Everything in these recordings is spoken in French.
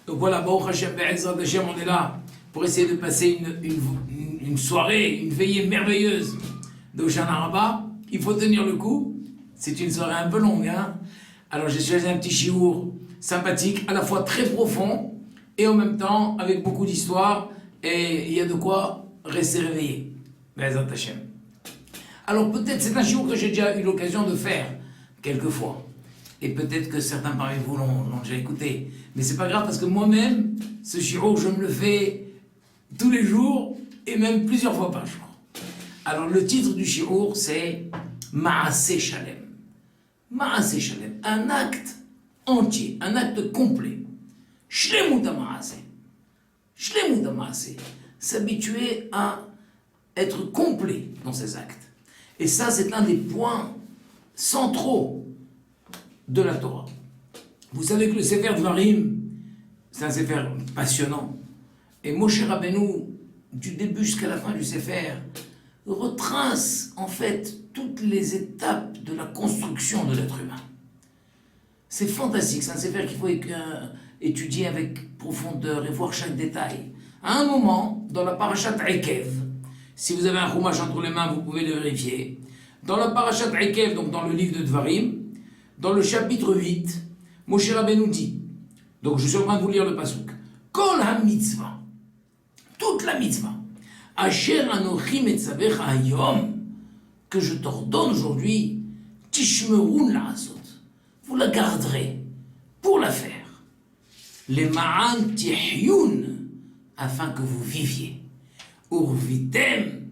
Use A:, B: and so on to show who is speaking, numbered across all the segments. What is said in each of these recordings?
A: Donc voilà, Baruch Hashem, Be'ezrat Hashem, on est là pour essayer de passer une soirée, une veillée merveilleuse de Hoshana Rabbah. Il faut tenir le coup. C'est une soirée un peu longue, hein. Alors j'ai choisi un petit chiour sympathique, à la fois très profond et en même temps avec beaucoup d'histoire, et il y a de quoi rester réveillé. Be'ezrat Hashem. Alors peut-être c'est un chiour que j'ai déjà eu l'occasion de faire quelques fois. Et peut-être que certains parmi vous l'ont déjà écouté. Mais c'est pas grave parce que moi-même, ce chiour, je me le fais tous les jours et même plusieurs fois par jour. Alors le titre du chiour, c'est Ma'aseh Shalem. Ma'aseh Shalem, un acte entier, un acte complet. Shlemut Ma'aseh. Shlemut Ma'aseh. S'habituer à être complet dans ses actes. Et ça, c'est un des points centraux de la Torah. Vous savez que le Sefer Dvarim, c'est un Sefer passionnant. Et Moshe Rabbeinu, du début jusqu'à la fin du Sefer, retrace en fait toutes les étapes de la construction de l'être humain. C'est fantastique, c'est un Sefer qu'il faut étudier avec profondeur et voir chaque détail. À un moment, dans la parashat Ekev, si vous avez un chumash entre les mains, vous pouvez le vérifier. Dans la parashat Ekev, donc dans le livre de Dvarim, dans le chapitre 8, Moshe Rabbeinu dit, donc je suis en train de vous lire le pasuk, Kol ha-mitzvah, toute la mitzvah, Asher anochi metzavecha hayom, que je t'ordonne aujourd'hui, tishmerun la'asot, vous la garderez pour la faire, les ma'an tihyun, afin que vous viviez, urvitem,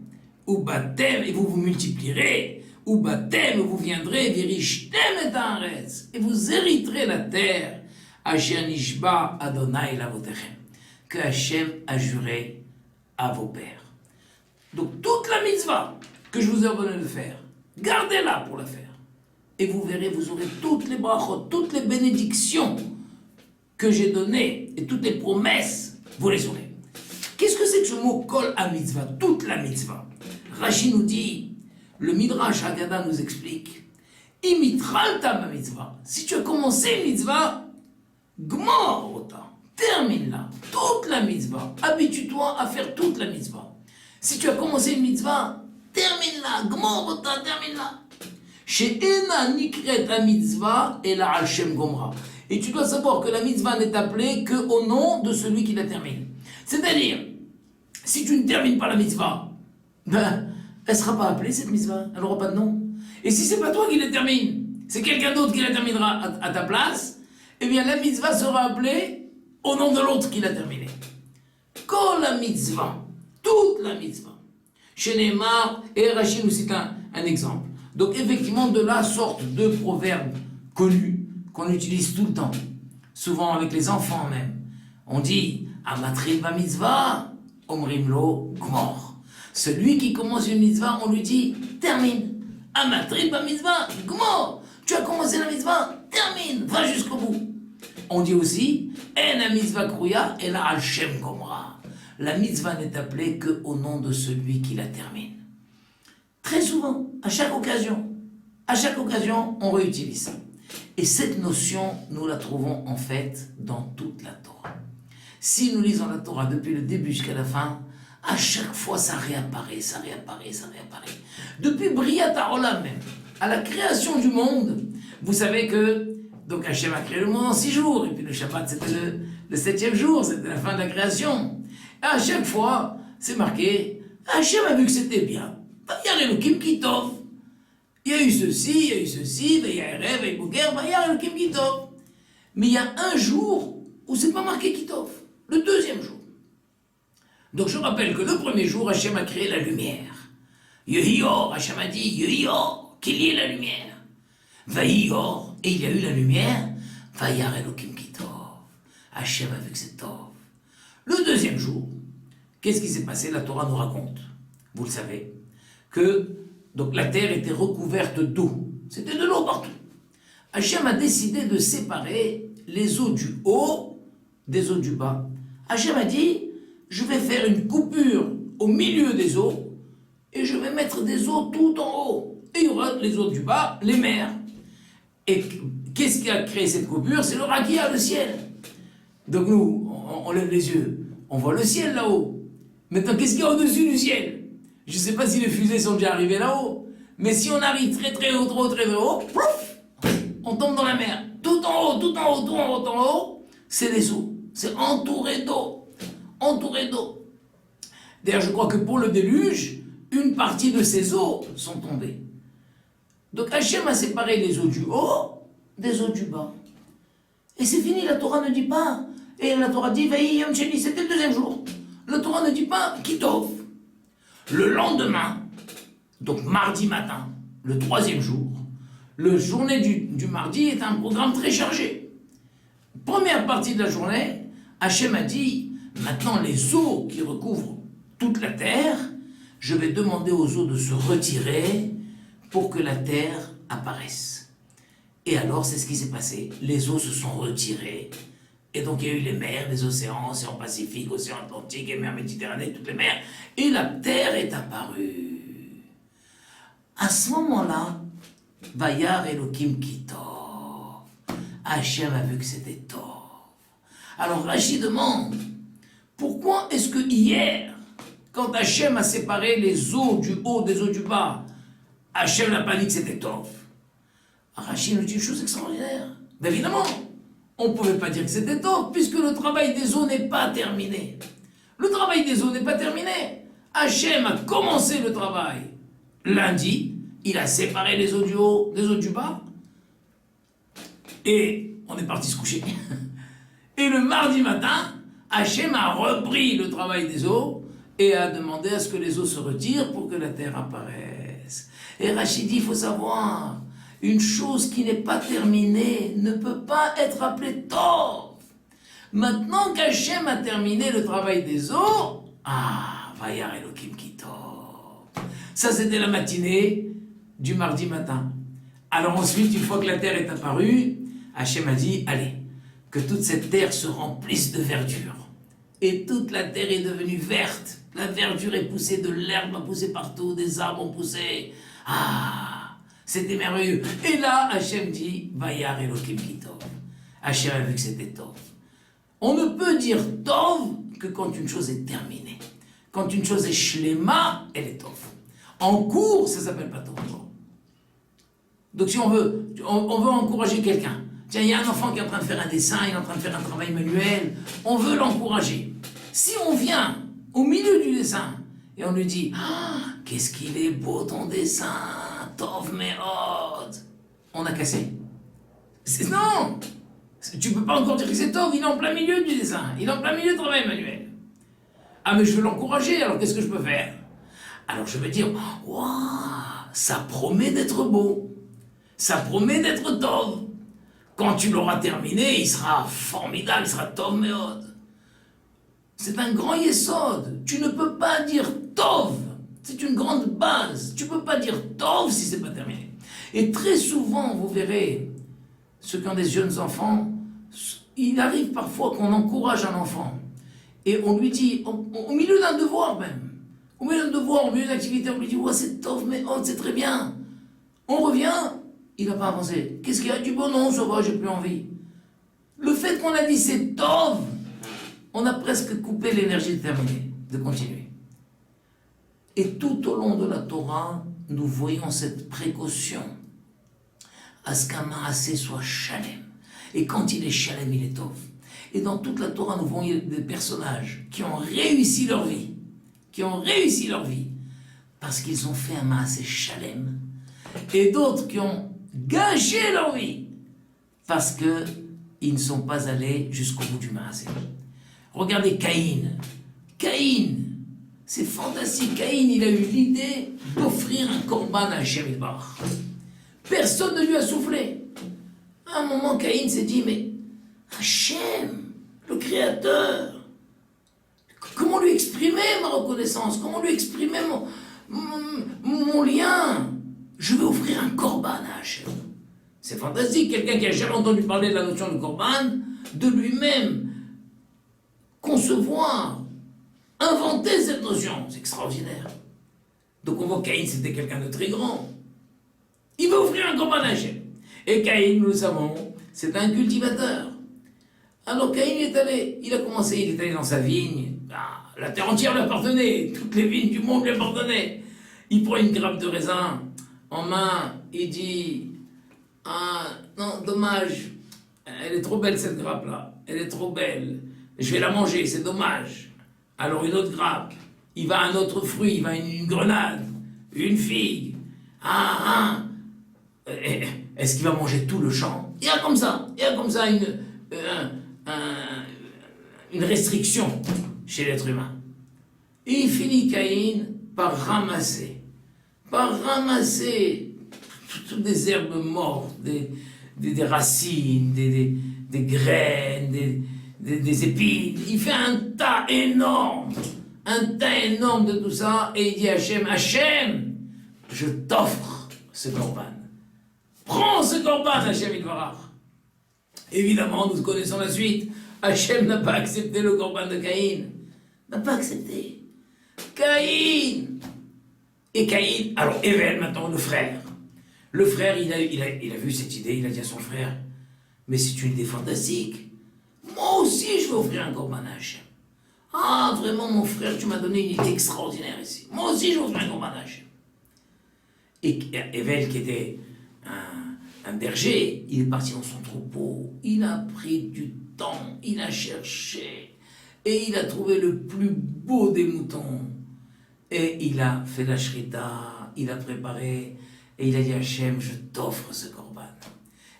A: ubatem, et vous vous multiplierez, ou baptême, vous viendrez, virishtem et haaretz, et vous hériterez la terre, Asher nishba Adonai lavotechem, que Hachem a juré à vos pères. Donc toute la mitzvah que je vous ai ordonné de faire, gardez-la pour la faire. Et vous verrez, vous aurez toutes les brachot, toutes les bénédictions que j'ai données, et toutes les promesses, vous les aurez. Qu'est-ce que c'est que ce mot kol à mitzvah, toute la mitzvah? Rashi nous dit, le Midrash Haggadah nous explique, imitralta ma mitzvah. Si tu as commencé une mitzvah, gmor ota, termine-la, toute la mitzvah. Habitue-toi à faire toute la mitzvah. Si tu as commencé une mitzvah, termine-la, gmor ota, termine-la. She'ena nikret a mitzvah et la al shem gomra. Et tu dois savoir que la mitzvah n'est appelée qu'au nom de celui qui la termine. C'est-à-dire, si tu ne termines pas la mitzvah, ben, elle ne sera pas appelée cette mitzvah, elle n'aura pas de nom. Et si ce n'est pas toi qui la termine, c'est quelqu'un d'autre qui la terminera à ta place, eh bien la mitzvah sera appelée au nom de l'autre qui l'a terminée. Kol la mitzvah, toute la mitzvah. Chez Neymar, et Rachid nous cite un exemple. Donc effectivement, de là sortent deux proverbes connus qu'on utilise tout le temps, souvent avec les enfants même. On dit Amatril ba mitzvah, omrimlo gmor. Celui qui commence une mitzvah, on lui dit termine. Amatril ba mitzvah, gmor. Tu as commencé la mitzvah, termine, va jusqu'au bout. On dit aussi en la mitzvah krouya et la al shem gomra. La mitzvah n'est appelée qu'au nom de celui qui la termine. Très souvent, à chaque occasion, on réutilise ça. Et cette notion, nous la trouvons en fait dans toute la Torah. Si nous lisons la Torah depuis le début jusqu'à la fin, à chaque fois ça réapparaît. Depuis Briat HaOlam même, à la création du monde, vous savez que donc Hachem a créé le monde en 6 jours, et puis le Shabbat c'était le 7e jour, c'était la fin de la création. Et à chaque fois, c'est marqué, Hachem a vu que c'était bien. Vayar Elokim Kitov. Il y a eu ceci, Vayar Erev, Vayar Boker, Vayar Elokim Kitov. Mais il y a un jour où c'est pas marqué Kitov, le 2e jour. Donc je rappelle que le premier jour, Hachem a créé la lumière. Yehior, Hachem a dit, Yehior, qu'il y ait la lumière. Vayior, et il y a eu la lumière. Vayar Elokim Kitov. Hachem a vu que c'est Tov. Le 2e jour, qu'est-ce qui s'est passé? La Torah nous raconte, vous le savez, que donc, la terre était recouverte d'eau. C'était de l'eau partout. Hachem a décidé de séparer les eaux du haut des eaux du bas. Hachem a dit, je vais faire une coupure au milieu des eaux et je vais mettre des eaux tout en haut. Et il y aura les eaux du bas, les mers. Et qu'est-ce qui a créé cette coupure? C'est le rakia, le ciel. Donc nous, on lève les yeux, on voit le ciel là-haut. Maintenant, qu'est-ce qu'il y a au-dessus du ciel? Je ne sais pas si les fusées sont déjà arrivées là-haut, mais si on arrive très très haut, très très haut, plouf, on tombe dans la mer. Tout en haut, tout en haut, tout en haut, tout en haut, c'est les eaux. C'est entouré d'eau. Entouré d'eau. D'ailleurs, je crois que pour le déluge, une partie de ces eaux sont tombées. Donc Hachem a séparé les eaux du haut des eaux du bas. Et c'est fini, la Torah ne dit pas. Et la Torah dit, Vaï Yom Sheni, c'était le deuxième jour. La Torah ne dit pas, Kitov. Le lendemain, donc mardi matin, le troisième jour, la journée du mardi est un programme très chargé. Première partie de la journée, Hachem a dit, maintenant les eaux qui recouvrent toute la terre, je vais demander aux eaux de se retirer pour que la terre apparaisse. Et alors, c'est ce qui s'est passé. Les eaux se sont retirées. Et donc, il y a eu les mers, les océans, océan Pacifique, océan Atlantique, et mer Méditerranée, toutes les mers. Et la terre est apparue. À ce moment-là, Vayar Elohim Kitov. Hachem a vu que c'était Tov. Alors Rashi demande, pourquoi est-ce que hier, quand Hachem a séparé les eaux du haut des eaux du bas, Hachem n'a pas dit que c'était Tov? Rashi nous dit une chose extraordinaire. Ben évidemment, on ne pouvait pas dire que c'était Tov, puisque le travail des eaux n'est pas terminé. Le travail des eaux n'est pas terminé. Hachem a commencé le travail lundi, il a séparé les eaux du haut des eaux du bas, et on est parti se coucher. Et le mardi matin, Hachem a repris le travail des eaux et a demandé à ce que les eaux se retirent pour que la terre apparaisse. Et Rachid dit, il faut savoir, une chose qui n'est pas terminée ne peut pas être appelée Tov. Maintenant qu'Hachem a terminé le travail des eaux, Vayar Elohim Kitov. Ça, c'était la matinée du mardi matin. Alors ensuite, une fois que la terre est apparue, Hachem a dit, allez, que toute cette terre se remplisse de verdure. Et toute la terre est devenue verte. La verdure est poussée, de l'herbe a poussé partout, des arbres ont poussé. C'était merveilleux. Et là, Hachem dit, Vayar Elohim Kitov. Hachem a vu que c'était Tov. On ne peut dire Tov que quand une chose est terminée. Quand une chose est Shlema, elle est Tov. En cours, ça ne s'appelle pas Tov. Donc si on veut encourager quelqu'un, tiens, il y a un enfant qui est en train de faire un dessin, il est en train de faire un travail manuel, on veut l'encourager. Si on vient au milieu du dessin et on lui dit, qu'est-ce qu'il est beau ton dessin, Tov Meod, on a cassé. Non, tu peux pas encore dire que c'est Tov, il est en plein milieu du dessin, il est en plein milieu du travail manuel. Mais je veux l'encourager, alors qu'est-ce que je peux faire? Alors je vais dire, waouh, ça promet d'être beau, ça promet d'être Tov. Quand tu l'auras terminé, il sera formidable, il sera Tov Meod. C'est un grand yesod. Tu ne peux pas dire Tov. C'est une grande base. Tu ne peux pas dire Tov si ce n'est pas terminé. Et très souvent, vous verrez, ceux qui ont des jeunes enfants, il arrive parfois qu'on encourage un enfant. Et on lui dit, au milieu d'un devoir même, au milieu d'un devoir, au milieu d'une activité, on lui dit, c'est Tov Meod, c'est très bien. On revient. Il n'a pas avancé. Qu'est-ce qu'il a dit? Bon, non, ça va, j'ai plus envie. Le fait qu'on a dit c'est Tov, on a presque coupé l'énergie de terminer, de continuer. Et tout au long de la Torah, nous voyons cette précaution à ce qu'un maasé soit shalem. Et quand il est shalem, il est Tov. Et dans toute la Torah, nous voyons des personnages qui ont réussi leur vie, parce qu'ils ont fait un maasé shalem, et d'autres qui ont gâché leur vie parce qu'ils ne sont pas allés jusqu'au bout du maasé. Regardez Caïn. C'est fantastique. Caïn, il a eu l'idée d'offrir un korban à Hachem Yitbarach. Personne ne lui a soufflé. À un moment, Caïn s'est dit, mais Hachem, le Créateur, comment lui exprimer ma reconnaissance? Comment lui exprimer mon lien? Je vais offrir un korban à Hachem. C'est fantastique, quelqu'un qui a jamais entendu parler de la notion de korban, de lui-même concevoir, inventer cette notion, c'est extraordinaire. Donc on voit que Caïn, c'était quelqu'un de très grand. Il veut offrir un korban à Hachem. Et Caïn, nous le savons, c'est un cultivateur. Alors Caïn est allé, il est allé dans sa vigne. Ah, la terre entière lui appartenait, toutes les vignes du monde lui appartenaient. Il prend une grappe de raisin en main et dit, ah non, dommage, elle est trop belle cette grappe-là, elle est trop belle, je vais la manger, c'est dommage. Alors une autre grappe, il va à un autre fruit, il va à une grenade, une figue. Est-ce qu'il va manger tout le champ? Il y a comme ça une restriction chez l'être humain. Et il finit Caïn par ramasser toutes des herbes mortes, des racines, des graines, des épines. Il fait un tas énorme de tout ça, et il dit à Hachem, je t'offre ce corban. Prends ce corban, Hachem Yitbarach. Évidemment, nous connaissons la suite. Hachem n'a pas accepté le corban de Caïn. N'a pas accepté. Caïn. Et Caïn, alors Hével maintenant, le frère. Le frère, il a vu cette idée, il a dit à son frère, mais c'est une idée fantastique. Moi aussi, je vais offrir un corban à Hachem. Ah, vraiment, mon frère, tu m'as donné une idée extraordinaire ici. Moi aussi, je vais offrir un corban à Hachem. Et Hével, qui était un berger, il est parti dans son troupeau, il a pris du temps, il a cherché, et il a trouvé le plus beau des moutons. Et il a fait la shrita, il a préparé, et il a dit à Hachem, je t'offre ce corban.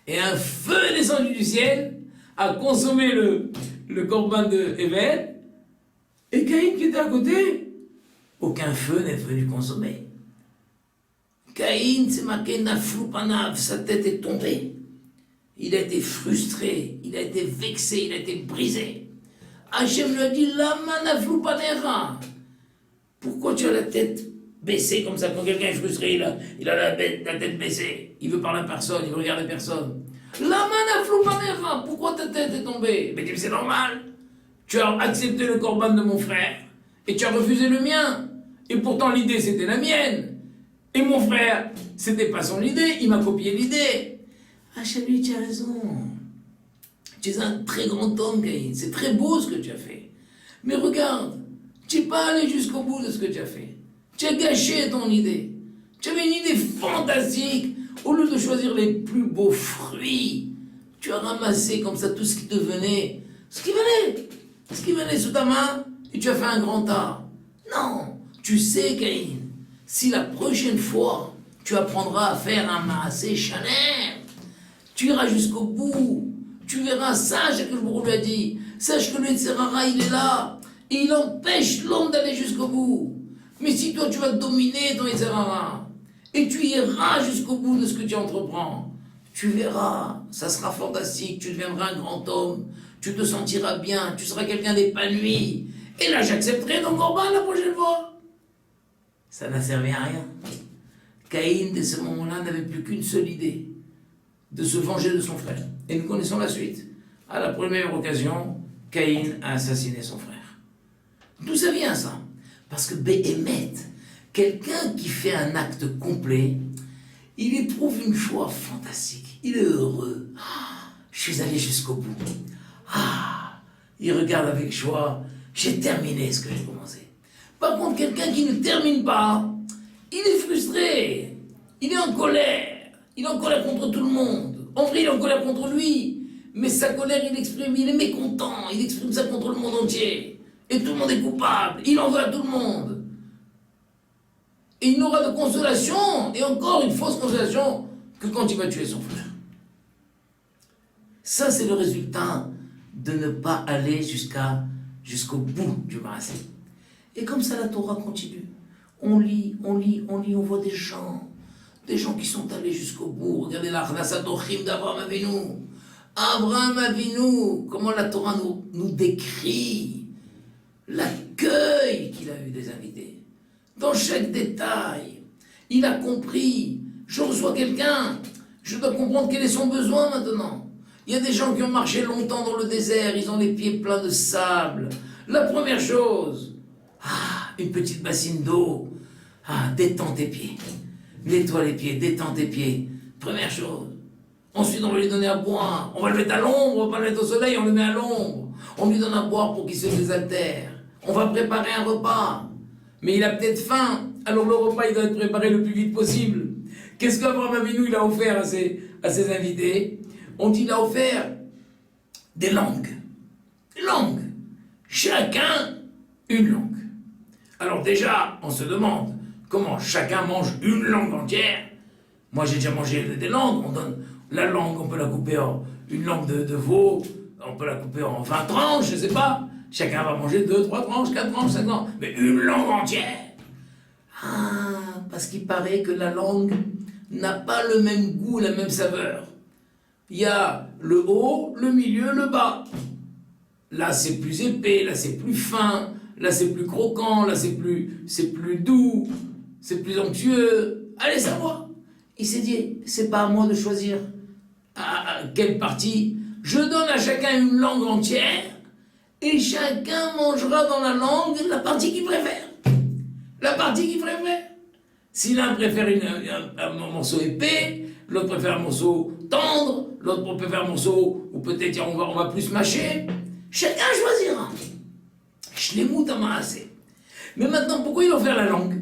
A: Et un feu est descendu du ciel, a consommé le corban de Hével, et Caïn qui était à côté, aucun feu n'est venu consommer. Caïn, c'est marqué Nafloupanav, sa tête est tombée. Il a été frustré, il a été vexé, il a été brisé. Hachem lui a dit, Lama Nafloupanera. Pourquoi tu as la tête baissée comme ça? Quand quelqu'un est frustré, il a la tête baissée. Il veut parler à personne, il veut regarder personne. Lama Nafloupanera, pourquoi ta tête est tombée? Mais c'est normal. Tu as accepté le corban de mon frère et tu as refusé le mien. Et pourtant l'idée c'était la mienne. Et mon frère, c'était pas son idée, il m'a copié l'idée. Hachem lui, tu as raison. Tu es un très grand homme, Caïn. C'est très beau ce que tu as fait. Mais regarde, tu n'es pas allé jusqu'au bout de ce que tu as fait. Tu as gâché ton idée. Tu avais une idée fantastique. Au lieu de choisir les plus beaux fruits, tu as ramassé comme ça tout ce qui te venait. Ce qui venait sous ta main, et tu as fait un grand tas. Non, tu sais, Caïn. Si la prochaine fois, tu apprendras à faire un maassé chanel, tu iras jusqu'au bout, tu verras, sache que je lui a dit, sache que le Yetzirara, il est là, et il empêche l'homme d'aller jusqu'au bout. Mais si toi, tu vas dominer ton Yetzirara, et tu iras jusqu'au bout de ce que tu entreprends, tu verras, ça sera fantastique, tu deviendras un grand homme, tu te sentiras bien, tu seras quelqu'un d'épanoui, et là, j'accepterai ton corban la prochaine fois. Ça n'a servi à rien. Caïn, dès ce moment-là, n'avait plus qu'une seule idée, de se venger de son frère. Et nous connaissons la suite. À la première occasion, Caïn a assassiné son frère. D'où ça vient ça? Parce que Béhémet, quelqu'un qui fait un acte complet, il éprouve une joie fantastique. Il est heureux. Ah, je suis allé jusqu'au bout. Ah, il regarde avec joie. J'ai terminé ce que j'ai commencé. Par contre, quelqu'un qui ne termine pas, il est frustré, il est en colère contre tout le monde. En vrai, il est en colère contre lui, mais sa colère, il est mécontent, il exprime ça contre le monde entier. Et tout le monde est coupable, il en veut à tout le monde. Et il n'aura de consolation, et encore une fausse consolation, que quand il va tuer son frère. Ça, c'est le résultat de ne pas aller jusqu'au bout du maassé. Et comme ça, la Torah continue. On lit, on voit des gens qui sont allés jusqu'au bout. Regardez la Chnasatochim d'Abraham Avinu. Abraham Avinu, comment la Torah nous décrit l'accueil qu'il a eu des invités. Dans chaque détail, il a compris. Je reçois quelqu'un, je dois comprendre quel est son besoin maintenant. Il y a des gens qui ont marché longtemps dans le désert, ils ont les pieds pleins de sable. La première chose, une petite bassine d'eau. Détends tes pieds. Nettoie les pieds, détends tes pieds. Première chose. Ensuite, on va lui donner à boire. On va le mettre à l'ombre, on va pas le mettre au soleil, on le met à l'ombre. On lui donne à boire pour qu'il se désaltère. On va préparer un repas. Mais il a peut-être faim. Alors le repas, il doit être préparé le plus vite possible. Qu'est-ce qu'Abraham Avinu il a offert à ses invités? On dit il a offert des langues. Des langues. Chacun une langue. Alors déjà, on se demande comment chacun mange une langue entière. Moi, j'ai déjà mangé des langues. On donne la langue, on peut la couper en une langue de veau, on peut la couper en 20 tranches, je sais pas. Chacun va manger 2, 3 tranches, 4 tranches, 5 tranches. Mais une langue entière. Ah, parce qu'il paraît que la langue n'a pas le même goût, la même saveur. Il y a le haut, le milieu, le bas. Là, c'est plus épais, là, c'est plus fin, là, c'est plus croquant, là, c'est plus doux, c'est plus onctueux. Allez savoir. Il s'est dit, c'est pas à moi de choisir à quelle partie. Je donne à chacun une langue entière et chacun mangera dans la langue la partie qu'il préfère. La partie qu'il préfère. Si l'un préfère un morceau épais, l'autre préfère un morceau tendre, l'autre préfère un morceau où peut-être on va plus mâcher, chacun choisira. Shlemut hamaaseh. Mais maintenant, pourquoi il a offert la langue?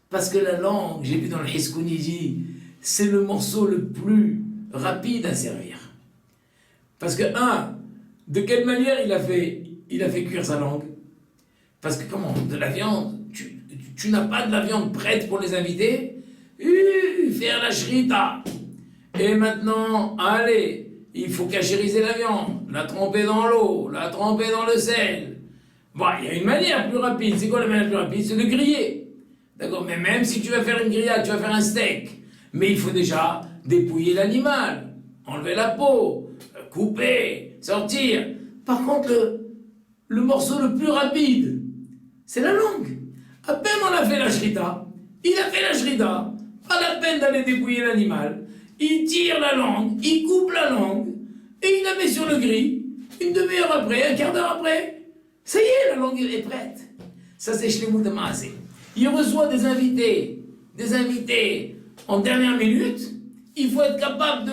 A: Parce que la langue, j'ai vu dans le Hiskounidi, c'est le morceau le plus rapide à servir. Parce que, de quelle manière il a fait cuire sa langue? Parce que comment? De la viande, tu n'as pas de la viande prête pour les invités? Faire la shrita. Et maintenant, allez, il faut cachériser la viande, la tremper dans l'eau, la tremper dans le sel. Bon, il y a une manière plus rapide. C'est quoi la manière plus rapide? C'est de griller. D'accord? Mais même si tu vas faire une grillade, tu vas faire un steak. Mais il faut déjà dépouiller l'animal, enlever la peau, couper, sortir. Par contre, le morceau le plus rapide, c'est la langue. À peine on a fait la shrita, il a fait la shrita, pas la peine d'aller dépouiller l'animal. Il tire la langue, il coupe la langue, et il la met sur le grill. Une demi-heure après, un quart d'heure après, ça y est, la langue est prête. Ça, c'est Shlemut hamaaseh. Il reçoit des invités en dernière minute. Il faut être capable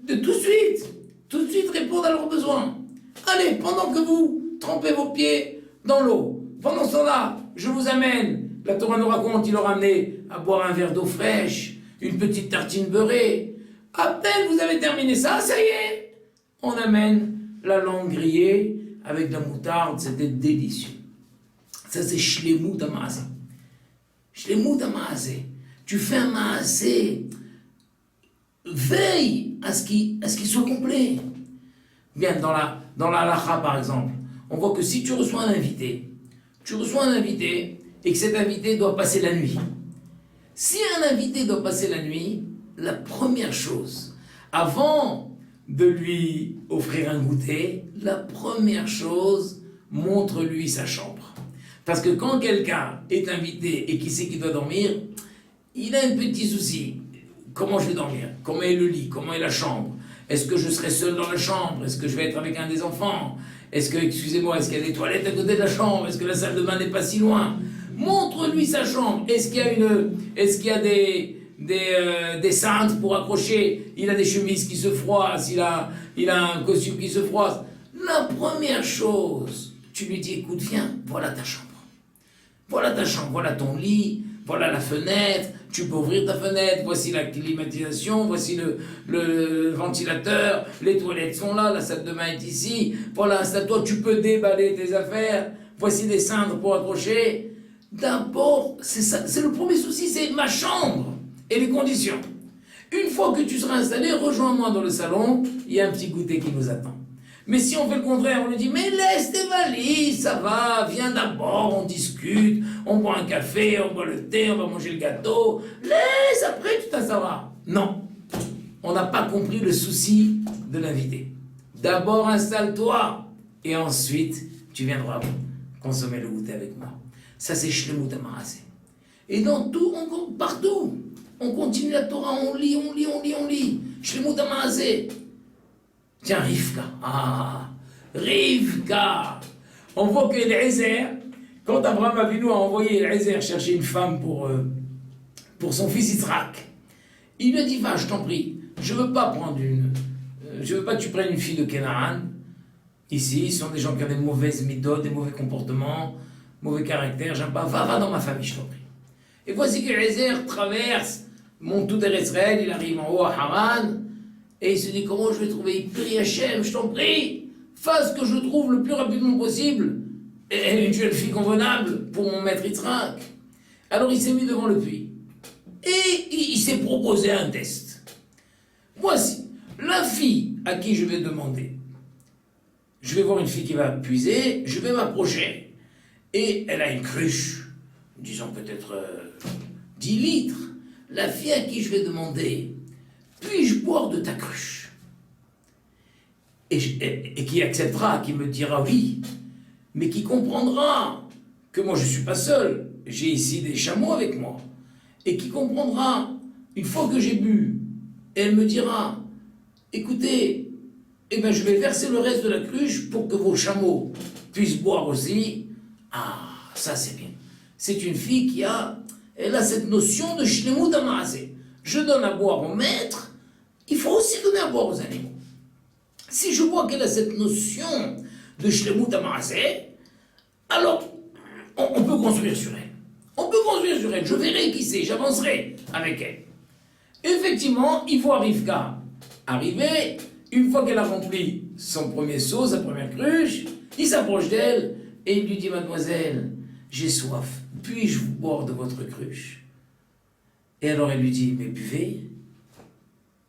A: de tout de suite répondre à leurs besoins. Allez, pendant que vous trempez vos pieds dans l'eau, pendant ce temps-là, je vous amène. La Torah nous raconte, il leur a amené à boire un verre d'eau fraîche, une petite tartine beurrée. À peine vous avez terminé ça, ça y est, on amène la langue grillée avec de la moutarde, c'était délicieux. Ça, c'est Shlemut hamaaseh. Shlemut hamaaseh. Tu fais un maaseh. Veille à ce qu'il soit complet. Bien, dans la halakha, par exemple, on voit que si tu reçois un invité et que cet invité doit passer la nuit. Si un invité doit passer la nuit, la première chose, avant de lui offrir un goûter, la première chose, montre-lui sa chambre. Parce que quand quelqu'un est invité et qu'il sait qu'il doit dormir, il a un petit souci. Comment je vais dormir? Comment est le lit? Comment est la chambre? Est-ce que je serai seul dans la chambre? Est-ce que je vais être avec un des enfants? Est-ce qu'il y a des toilettes à côté de la chambre? Est-ce que la salle de bain n'est pas si loin? Montre-lui sa chambre. Est-ce qu'il y a des cintres pour accrocher? Il a des chemises qui se froissent, il a un costume qui se froisse. La première chose, tu lui dis, écoute, viens, voilà ta chambre. Voilà ta chambre, voilà ton lit, voilà la fenêtre, tu peux ouvrir ta fenêtre, voici la climatisation, voici le ventilateur, les toilettes sont là, la salle de bain est ici, voilà, installe-toi, tu peux déballer tes affaires, voici des cintres pour accrocher. D'abord, c'est ça, c'est le premier souci, c'est ma chambre et les conditions. Une fois que tu seras installé, rejoins-moi dans le salon, il y a un petit goûter qui nous attend. Mais si on fait le contraire, on lui dit, mais laisse tes valises, ça va, viens d'abord, on discute, on boit un café, on boit le thé, on va manger le gâteau, laisse, après tu t'installeras. Non, on n'a pas compris le souci de l'invité. D'abord installe-toi, et ensuite tu viendras consommer le goûter avec moi. Ça c'est Shlemut hamaaseh. Et dans tout, partout, on continue la Torah, on lit. Shlemut hamaaseh. Tiens, Rivka. Rivka. On voit que Eliezer, quand Abraham Avinu a envoyé Eliezer chercher une femme pour son fils Yitzhak, il lui a dit, va, je t'en prie, je veux pas prendre je veux pas que tu prennes une fille de Canaan. Ici, ce sont des gens qui ont des mauvaises méthodes, des mauvais comportements, mauvais caractère. J'aime pas. Va dans ma famille, je t'en prie. Et voici que Eliezer traverse, monte tout Israël, il arrive en haut à Haran, et il se dit comment je vais trouver. Il prie Hachem, je t'en prie, fasse que je trouve le plus rapidement possible une jeune fille convenable pour mon maître Yitzhak. Alors il s'est mis devant le puits. Et il s'est proposé un test. Voici, la fille à qui je vais demander, je vais voir une fille qui va puiser, je vais m'approcher, et elle a une cruche, disons peut-être 10 litres. La fille à qui je vais demander, puis-je boire de ta cruche? Et qui acceptera, qui me dira oui, mais qui comprendra que moi je ne suis pas seul, j'ai ici des chameaux avec moi, et qui comprendra, une fois que j'ai bu, elle me dira, écoutez, eh ben, je vais verser le reste de la cruche pour que vos chameaux puissent boire aussi. Ah, ça c'est bien. C'est une fille elle a cette notion de shlemut hamaaseh. Je donne à boire au maître, il faut aussi donner à boire aux animaux. Si je vois qu'elle a cette notion de shlemut hamaaseh, alors on peut construire sur elle. On peut construire sur elle. Je verrai qui c'est, j'avancerai avec elle. Effectivement, il voit Rivka arriver. Une fois qu'elle a rempli son premier seau, sa première cruche, il s'approche d'elle et il lui dit, mademoiselle, j'ai soif, puis-je boire de votre cruche? Et alors elle lui dit, mais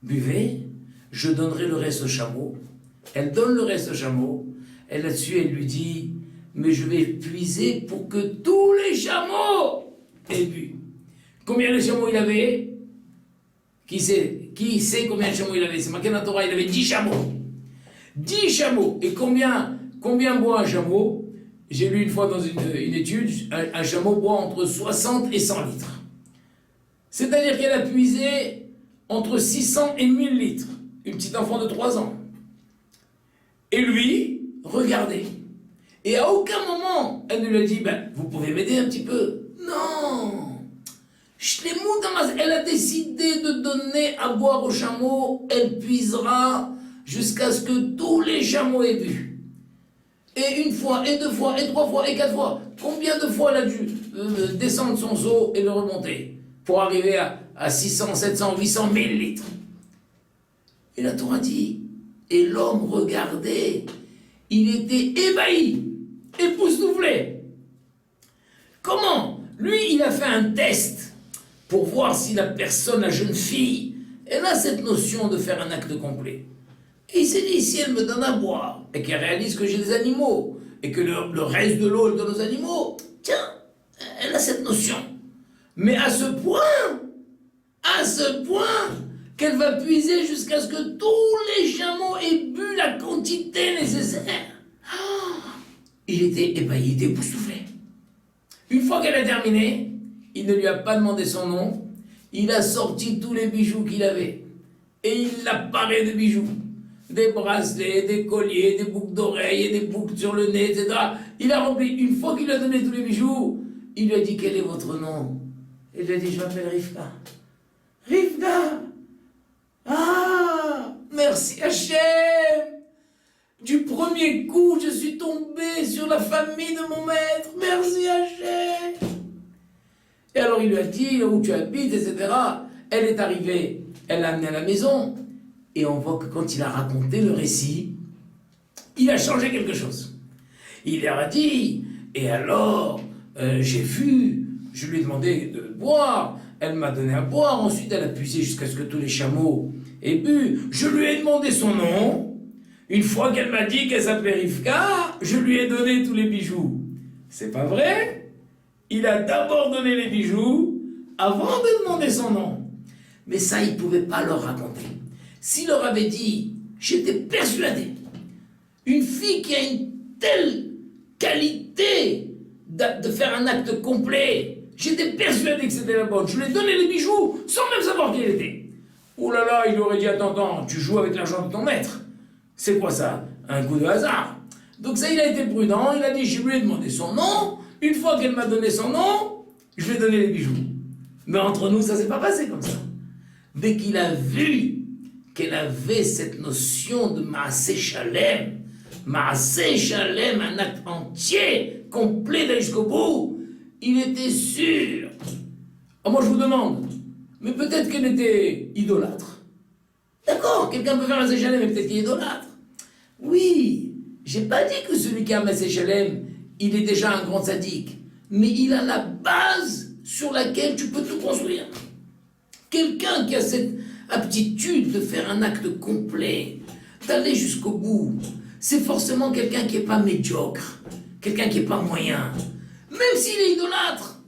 A: buvez, je donnerai le reste au chameau. Elle donne le reste au chameau, et là-dessus elle lui dit, mais je vais puiser pour que tous les chameaux aient bu. Combien de chameaux il avait? Qui sait combien de chameaux il avait? C'est marqué dans la Torah, il avait 10 chameaux. 10 chameaux. Et combien boit un chameau? J'ai lu une fois dans une étude, un chameau boit entre 60 et 100 litres. C'est-à-dire qu'elle a puisé entre 600 et 1000 litres. Une petite enfant de 3 ans. Et lui, regardez. Et à aucun moment, elle ne lui a dit, vous pouvez m'aider un petit peu. Non. Elle a décidé de donner à boire aux chameaux, elle puisera jusqu'à ce que tous les chameaux aient bu. Et une fois, et 2 fois, et 3 fois, et 4 fois. Combien de fois elle a dû descendre son seau et le remonter pour arriver à 600, 700, 800, 1000 litres? Et la Torah dit, et l'homme regardait, il était ébahi, époustouflé. Comment? Lui, il a fait un test pour voir si la personne, la jeune fille, elle a cette notion de faire un acte complet. Et il s'est dit, si elle me donne à boire, et qu'elle réalise que j'ai des animaux, et que le reste de l'eau, elle donne aux animaux, tiens, elle a cette notion. Mais à ce point, qu'elle va puiser jusqu'à ce que tous les chameaux aient bu la quantité nécessaire. Il était ébahi, il était époustouflé. Une fois qu'elle a terminé, il ne lui a pas demandé son nom, il a sorti tous les bijoux qu'il avait. Et il l'a paré de bijoux. Des bracelets, des colliers, des boucles d'oreilles, et des boucles sur le nez, etc. Il a rempli. Une fois qu'il a donné tous les bijoux, il lui a dit, quel est votre nom? Il lui a dit, je m'appelle Rivka. Rivka! Ah! Merci Hachem! Du premier coup, je suis tombé sur la famille de mon maître. Merci Hachem! Et alors il lui a dit où tu habites, etc. Elle est arrivée, elle l'a amené à la maison. Et on voit que quand il a raconté le récit, il a changé quelque chose. Il leur a dit, et alors, j'ai vu, je lui ai demandé de boire, elle m'a donné à boire, ensuite elle a puisé jusqu'à ce que tous les chameaux aient bu. Je lui ai demandé son nom. Une fois qu'elle m'a dit qu'elle s'appelait Rivka, je lui ai donné tous les bijoux. C'est pas vrai? Il a d'abord donné les bijoux avant de demander son nom. Mais ça, il ne pouvait pas leur raconter. S'il leur avait dit, j'étais persuadé, une fille qui a une telle qualité de faire un acte complet, j'étais persuadé que c'était la bonne. Je lui ai donné les bijoux sans même savoir qui elle était. Oh là là, il aurait dit, attends, tu joues avec l'argent de ton maître. C'est quoi ça? Un coup de hasard. Donc ça, il a été prudent, il a dit, je lui ai demandé son nom. Une fois qu'elle m'a donné son nom, je lui ai donné les bijoux. Mais entre nous, ça s'est pas passé comme ça. Dès qu'il a vu qu'elle avait cette notion de Maaseh Shalem. Maaseh Shalem, un acte entier, complet d'aller jusqu'au bout. Il était sûr. Alors moi je vous demande, mais peut-être qu'elle était idolâtre. D'accord, quelqu'un peut faire Maaseh Shalem, mais peut-être qu'il est idolâtre. Oui, j'ai pas dit que celui qui a Maaseh Shalem, il est déjà un grand sadique. Mais il a la base sur laquelle tu peux tout construire. Quelqu'un qui a cette aptitude de faire un acte complet, d'aller jusqu'au bout, c'est forcément quelqu'un qui n'est pas médiocre, quelqu'un qui n'est pas moyen. Même s'il est idolâtre,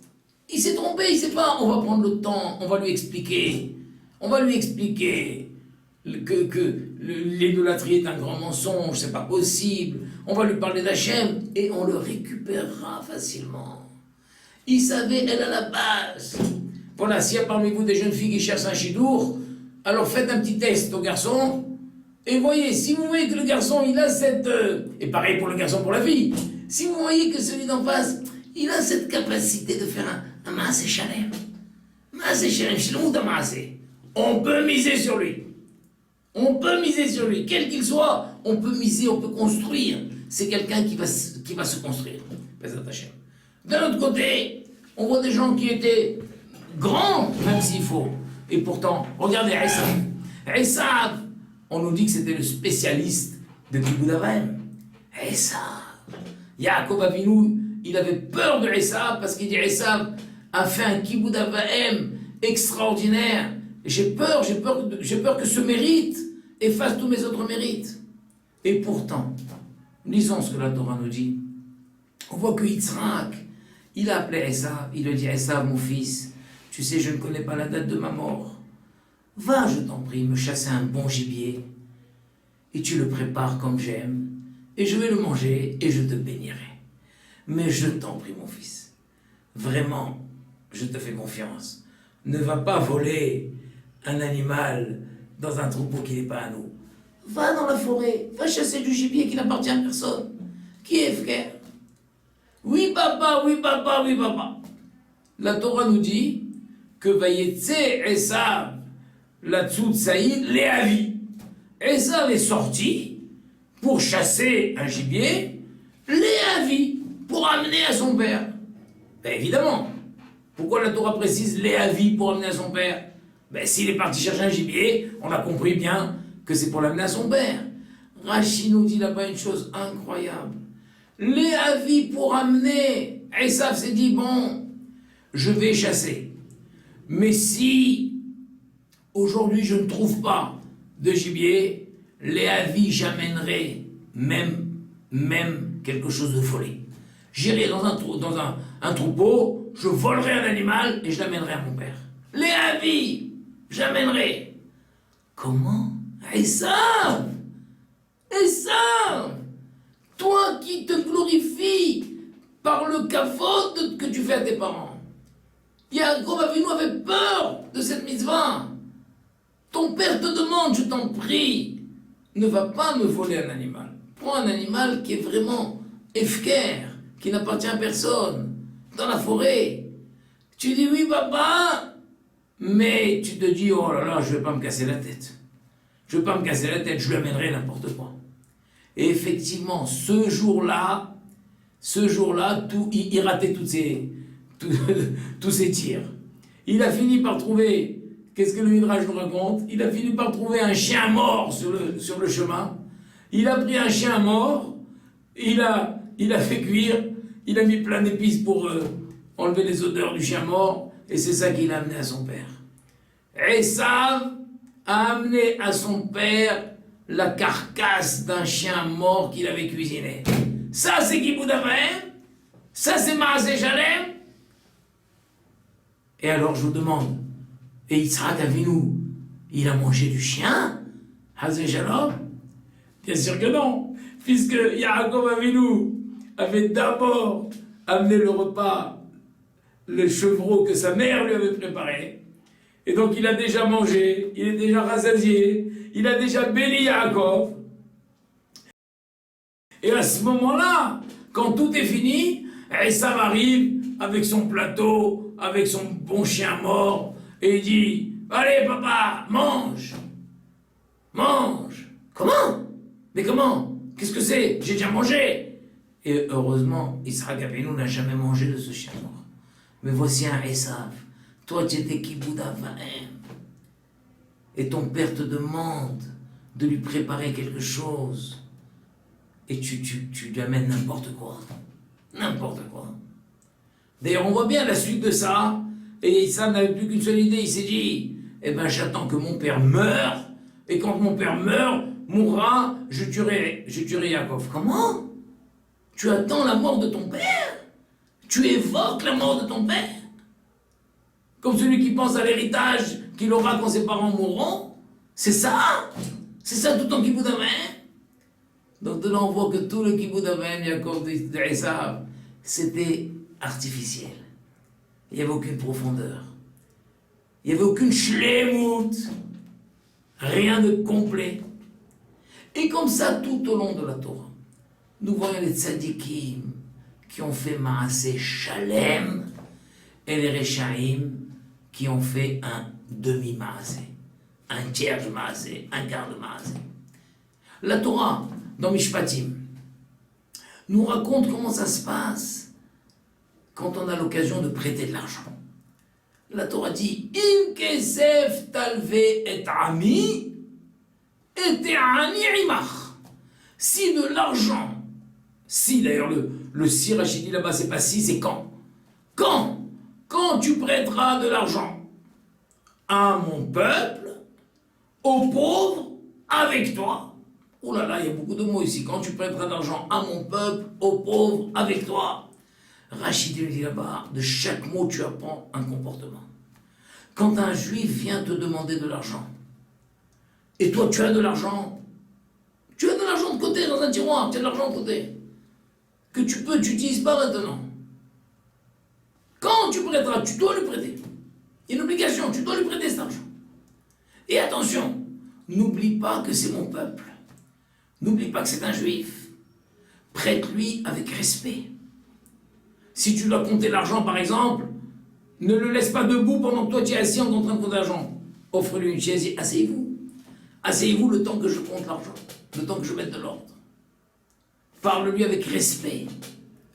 A: il s'est trompé, il ne sait pas, on va prendre le temps, on va lui expliquer. On va lui expliquer que l'idolâtrie est un grand mensonge, c'est pas possible. On va lui parler d'Hachem et on le récupérera facilement. Il savait, elle a la base. Voilà, s'il y a parmi vous des jeunes filles qui cherchent un chidour, alors faites un petit test au garçon, et voyez, si vous voyez que le garçon, il a cette... et pareil pour le garçon, pour la fille, si vous voyez que celui d'en face, il a cette capacité de faire un Maaseh Shalem. Maaseh Shalem, Shlomo Maaseh. On peut miser sur lui. On peut miser sur lui, quel qu'il soit, on peut miser, on peut construire. C'est quelqu'un qui va se construire. D'un autre côté, on voit des gens qui étaient grands, même s'il faut. Et pourtant, regardez Esav. Esav, on nous dit que c'était le spécialiste de Kibbout Avaim. Esav. Yaakov Avinu, il avait peur de Esav parce qu'il dit Esav a fait un Kibbout Avaim extraordinaire. J'ai peur que ce mérite efface tous mes autres mérites. Et pourtant, lisons ce que la Torah nous dit. On voit que Yitzhak, il a appelé Esav, il lui a dit Esav, mon fils, tu sais, je ne connais pas la date de ma mort. Va, je t'en prie, me chasser un bon gibier, et tu le prépares comme j'aime, et je vais le manger, et je te bénirai. Mais je t'en prie, mon fils, vraiment, je te fais confiance. Ne va pas voler un animal dans un troupeau qui n'est pas à nous. Va dans la forêt, va chasser du gibier qui n'appartient à personne. Qui est frère? Oui, papa, oui, papa, oui, papa. La Torah nous dit que Vayetse Esav, la Tzut Saïd, Léavi. Esav est sorti pour chasser un gibier, Léavi, pour amener à son père. Ben évidemment. Pourquoi la Torah précise Léavi pour amener à son père? Ben s'il est parti chercher un gibier, on a compris bien que c'est pour l'amener à son père. Rashi nous dit là-bas une chose incroyable. Léavi pour amener. Esav s'est dit, bon, je vais chasser. Mais si aujourd'hui je ne trouve pas de gibier, Léavi, j'amènerai même quelque chose de volé. J'irai dans un troupeau, je volerai un animal et je l'amènerai à mon père. Léavi, j'amènerai. Comment? Esav! Esav! Toi qui te glorifies par le kavod que tu fais à tes parents. Yaakov Avinu avait peur de cette mitzvah. Ton père te demande, je t'en prie, ne va pas me voler un animal. Prends un animal qui est vraiment efker, qui n'appartient à personne, dans la forêt. Tu dis oui papa, mais tu te dis oh là là, je ne vais pas me casser la tête. Je ne vais pas me casser la tête, je lui amènerai n'importe quoi. Et effectivement, ce jour-là, il ratait tous ses tirs. Il a fini par trouver, qu'est-ce que le Midrash nous raconte? Il a fini par trouver un chien mort sur le chemin. Il a pris un chien mort, il a fait cuire, il a mis plein d'épices pour enlever les odeurs du chien mort, et c'est ça qu'il a amené à son père. Esav a amené à son père la carcasse d'un chien mort qu'il avait cuisiné. Ça, c'est Kibbout Avaim. Ça, c'est Maaseh Shalem. Et alors, je vous demande, et Yitzhak Avinu, il a mangé du chien? Hazé Shalom? Bien sûr que non, puisque Yaakov Avinu avait d'abord amené le repas, le chevreau que sa mère lui avait préparé. Et donc il a déjà mangé, il est déjà rassasié, il a déjà béni Yaakov. Et à ce moment-là, quand tout est fini, Esav arrive avec son plateau, avec son bon chien mort, et il dit « Allez papa, mange !» mange. Comment? Mais comment? Qu'est-ce que c'est? J'ai déjà mangé. Et heureusement, Yitzhak Avinu n'a jamais mangé de ce chien noir. Mais voici un Esav. Toi, tu étais Kibboud Avaim. Et ton père te demande de lui préparer quelque chose. Et tu lui amènes n'importe quoi. N'importe quoi. D'ailleurs, on voit bien la suite de ça. Et Esav n'avait plus qu'une seule idée. Il s'est dit, eh ben, j'attends que mon père meure. Et quand mon père mourra, je tuerai Yaakov. Comment? Tu attends la mort de ton père? Tu évoques la mort de ton père? Comme celui qui pense à l'héritage qu'il aura quand ses parents mourront? C'est ça? C'est ça tout ton Kibboud Avaim? Donc de là on voit que tout le Kibboud Avaim, Yaakov de Esav, c'était artificiel. Il n'y avait aucune profondeur. Il n'y avait aucune shlemut. Rien de complet. Et comme ça, tout au long de la Torah, nous voyons les tzadikim qui ont fait Maaseh Shalem et les Rechaim qui ont fait un demi-Maaseh, un tiers de Maaseh, un quart de Maaseh. La Torah, dans Mishpatim, nous raconte comment ça se passe quand on a l'occasion de prêter de l'argent. La Torah dit Im kesef talve et ami et ani imach. Si de l'argent, si d'ailleurs le si Rachidi là-bas c'est pas si, c'est quand. Quand tu prêteras de l'argent à mon peuple, aux pauvres, avec toi. Oh là là, il y a beaucoup de mots ici. Quand tu prêteras de l'argent à mon peuple, aux pauvres, avec toi. Rachid dit là-bas, de chaque mot tu apprends un comportement. Quand un juif vient te demander de l'argent, et toi tu as de l'argent de côté dans un tiroir, tu as de l'argent de côté, que tu n'utilises pas maintenant. Quand tu prêteras, tu dois lui prêter. Il y a une obligation, tu dois lui prêter cet argent. Et attention, n'oublie pas que c'est mon peuple. N'oublie pas que c'est un juif. Prête-lui avec respect. Si tu dois compter l'argent, par exemple, ne le laisse pas debout pendant que toi tu es assis en train de compter l'argent. Offre-lui une chaise et asseyez-vous. Asseyez-vous le temps que je compte l'argent, le temps que je mette de l'ordre. Parle-lui avec respect,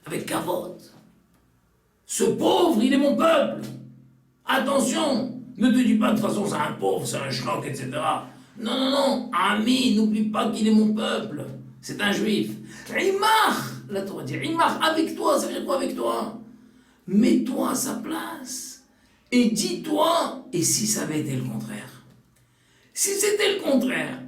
A: avec kavod. Ce pauvre, il est mon peuple. Attention, ne te dis pas de toute façon c'est un pauvre, c'est un schlock, etc. Non, ami, n'oublie pas qu'il est mon peuple. C'est un juif. Imar, la Torah dit, Imar, avec toi, ça veut dire quoi avec toi? Mets-toi à sa place. Et dis-toi, et si ça avait été le contraire? Si c'était le contraire,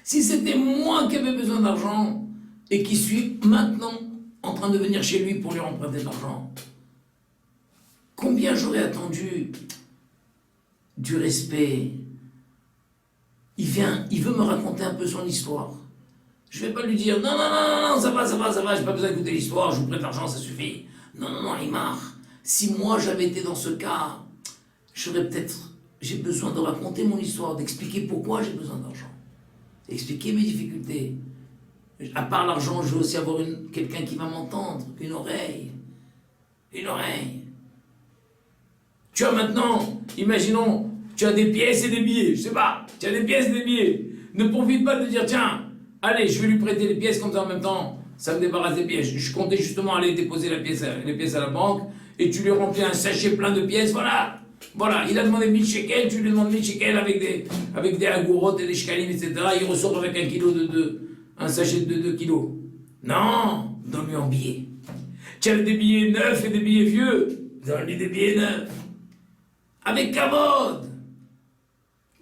A: si c'était moi qui avais besoin d'argent et qui suis maintenant en train de venir chez lui pour lui emprunter de l'argent, combien j'aurais attendu du respect? Il veut me raconter un peu son histoire. Je ne vais pas lui dire non, ça va, j'ai pas besoin d'écouter l'histoire, je vous prête l'argent, ça suffit. Non, Imar, si moi j'avais été dans ce cas, j'ai besoin de raconter mon histoire, d'expliquer pourquoi j'ai besoin d'argent, d'expliquer mes difficultés. À part l'argent, je veux aussi avoir quelqu'un qui va m'entendre, une oreille. Tu as maintenant, imaginons, tu as des pièces et des billets, je sais pas, tu as des pièces et des billets. Ne profite pas de dire, tiens, allez, je vais lui prêter les pièces comme ça en même temps, ça me débarrasse des pièces. Je comptais justement aller déposer les pièces à la banque, et tu lui remplis un sachet plein de pièces, voilà, il a demandé 1000 shekels, tu lui demandes 1000 shekels avec des agourottes et des shkalim, etc. Il ressort avec un sachet de 2 kilos. Non, donne-lui en billets. Tu as des billets neufs et des billets vieux, donne-lui des billets neufs. Avec kavod.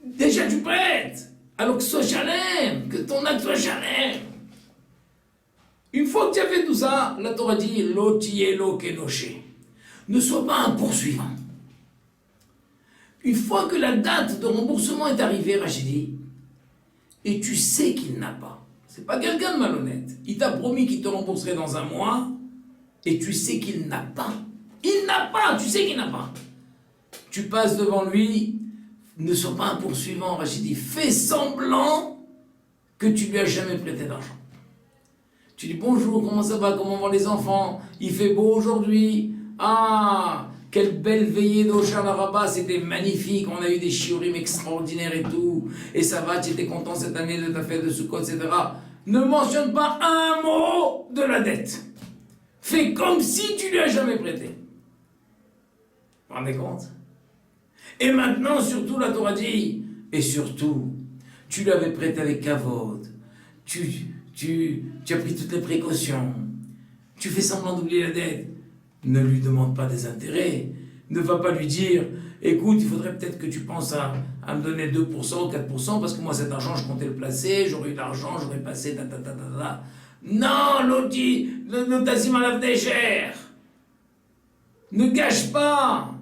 A: Déjà tu prêtes. Alors que ce soit chalem, que ton acte soit chalem. Une fois que tu as fait tout ça, la Torah dit lo tielo kenoshe. Ne sois pas un poursuivant. Une fois que la date de remboursement est arrivée, Rachidi, et tu sais qu'il n'a pas, c'est pas quelqu'un de malhonnête, il t'a promis qu'il te rembourserait dans un mois, et tu sais qu'il n'a pas. Tu sais qu'il n'a pas. Tu passes devant lui, ne sois pas un poursuivant, Rachidi. Fais semblant que tu lui as jamais prêté d'argent. Tu dis bonjour, comment ça va, comment vont les enfants? Il fait beau aujourd'hui. Ah, Quelle belle veillée d'Oshana Rabbah, c'était magnifique, on a eu des shiurim extraordinaires et tout. Et ça va, tu étais content cette année de ta fête de Sukkot, etc. Ne mentionne pas un mot de la dette. Fais comme si tu lui as jamais prêté. Vous vous rendez compte? Et maintenant, surtout, la Torah dit, et surtout, tu lui avais prêté avec kavod, tu as pris toutes les précautions, tu fais semblant d'oublier la dette. Ne lui demande pas des intérêts, ne va pas lui dire, écoute, il faudrait peut-être que tu penses à me donner 2% ou 4%, parce que moi cet argent, je comptais le placer, j'aurais eu de l'argent, j'aurais passé, Non, l'autre dit, le Tassim à la cher. Ne gâche pas.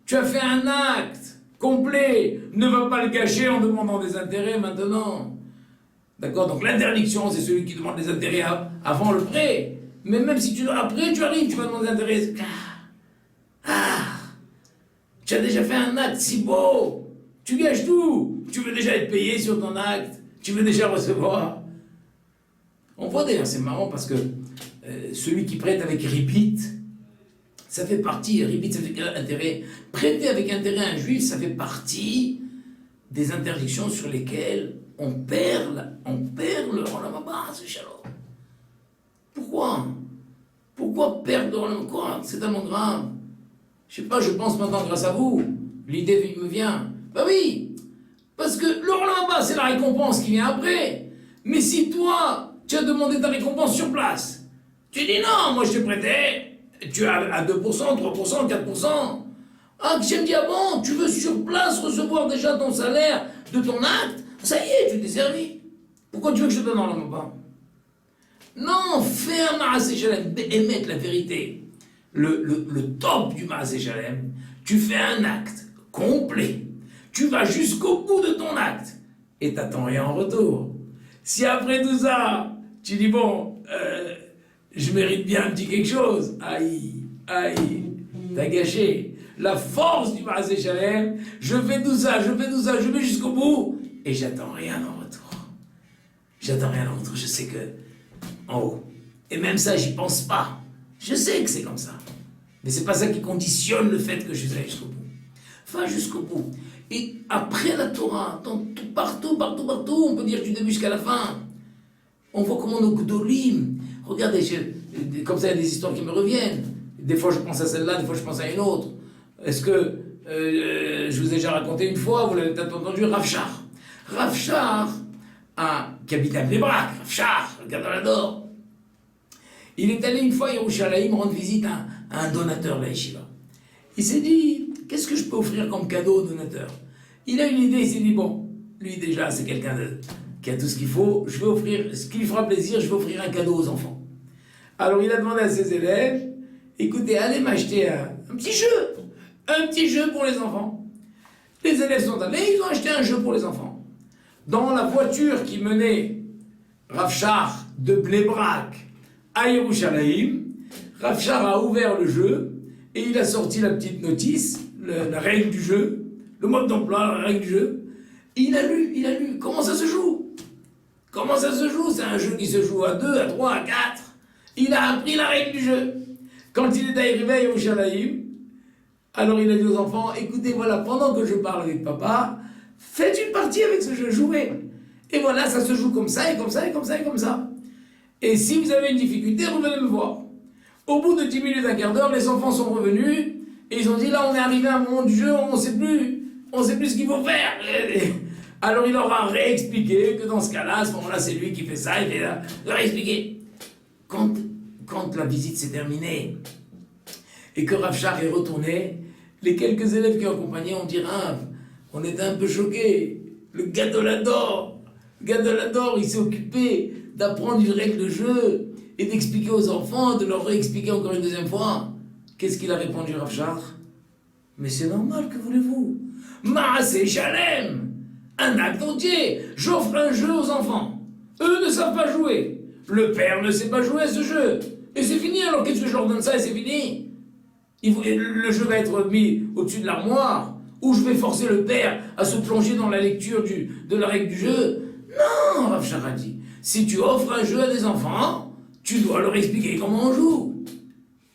A: Tu as fait un acte complet. Ne va pas le gâcher en demandant des intérêts maintenant. D'accord? Donc l'interdiction, c'est celui qui demande des intérêts avant le prêt. Mais même si après tu arrives, tu vas demander des intérêts. Tu as déjà fait un acte si beau. Tu gâches tout. Tu veux déjà être payé sur ton acte. Tu veux déjà recevoir. On voit d'ailleurs, c'est marrant parce que celui qui prête avec ripit, ça fait partie, ripit ça fait intérêt, prêter avec intérêt à un juif, ça fait partie des interdictions sur lesquelles on perd le Olam Haba, c'est shalom. Pourquoi perdre le Olam Haba? C'est tellement grave. Je sais pas, je pense maintenant grâce à vous, l'idée me vient. Bah oui, parce que le Olam Haba, c'est la récompense qui vient après. Mais si toi, tu as demandé ta récompense sur place, tu dis non, moi je t'ai prêté, tu as à 2%, 3%, 4%. Ah, Hachem dit, ah bon, tu veux sur place recevoir déjà ton salaire de ton acte? Ça y est, tu t'es servi. Pourquoi tu veux que je te donne dans le pas? Non, fais un Maaseh Shalem, émettre la vérité. Le top du Maaseh Shalem, tu fais un acte complet. Tu vas jusqu'au bout de ton acte et t'attends rien en retour. Si après tout ça, tu dis bon, je mérite bien un petit quelque chose, aïe, t'as gâché. La force du Maaseh Shalem, je fais tout ça, je vais jusqu'au bout et j'attends rien en retour. Je sais que en haut. Et même ça, j'y pense pas. Je sais que c'est comme ça. Mais c'est pas ça qui conditionne le fait que je vais jusqu'au bout. Enfin, jusqu'au bout. Et après la Torah, partout, on peut dire du début jusqu'à la fin. On voit comment nos Gdolim, regardez, comme ça il y a des histoires qui me reviennent. Des fois je pense à celle-là, des fois je pense à une autre. Est-ce que je vous ai déjà raconté une fois, vous l'avez peut-être entendu, Rav Shach. Rav Shach, qui habite à Bnei Brak, Rav Shach, le Gadol. Il est allé une fois à Yerushalayim rendre visite à un donateur de la yeshiva. Il s'est dit, qu'est-ce que je peux offrir comme cadeau au donateur? Il a une idée, il s'est dit, bon, lui déjà c'est quelqu'un qui a tout ce qu'il faut, je vais offrir, ce qui lui fera plaisir, je vais offrir un cadeau aux enfants. Alors il a demandé à ses élèves, écoutez, allez m'acheter un petit jeu pour les enfants. Les élèves sont allés, ils ont acheté un jeu pour les enfants. Dans la voiture qui menait Rav Shach de Bnei Brak à Yerushalayim, Rav Shach a ouvert le jeu et il a sorti la petite notice, la règle du jeu, le mode d'emploi, la règle du jeu. Il a lu, comment ça se joue? C'est un jeu qui se joue à 2, à 3, à 4. Il a appris la règle du jeu. Quand il est arrivé à Yerushalayim, alors il a dit aux enfants, écoutez, voilà, pendant que je parle avec papa, faites une partie avec ce jeu, jouez. Et voilà, ça se joue comme ça, et comme ça, et comme ça, et comme ça. Et si vous avez une difficulté, revenez me voir. Au bout de 10 minutes, un quart d'heure, les enfants sont revenus, et ils ont dit, là, on est arrivé à un moment du jeu, on ne sait plus ce qu'il faut faire. Alors il leur a réexpliqué que dans ce cas-là, à ce moment-là, c'est lui qui fait ça, il leur a expliqué. Quand la visite s'est terminée, et que Rav Shach est retourné, les quelques élèves qui ont accompagné ont dit, on était un peu choqués. Le Gadolador, il s'est occupé d'apprendre une règle de jeu et d'expliquer aux enfants, de leur réexpliquer encore une deuxième fois. Qu'est-ce qu'il a répondu, Rav Shach? Mais c'est normal, que voulez-vous? Maaseh Shalem, un acte entier. J'offre un jeu aux enfants. Eux ne savent pas jouer. Le père ne sait pas jouer à ce jeu. Et c'est fini, alors qu'est-ce que je leur donne ça et c'est fini? Le jeu va être mis au-dessus de l'armoire, ou je vais forcer le père à se plonger dans la lecture de la règle du jeu. Non, Rav Shach a dit, si tu offres un jeu à des enfants, tu dois leur expliquer comment on joue.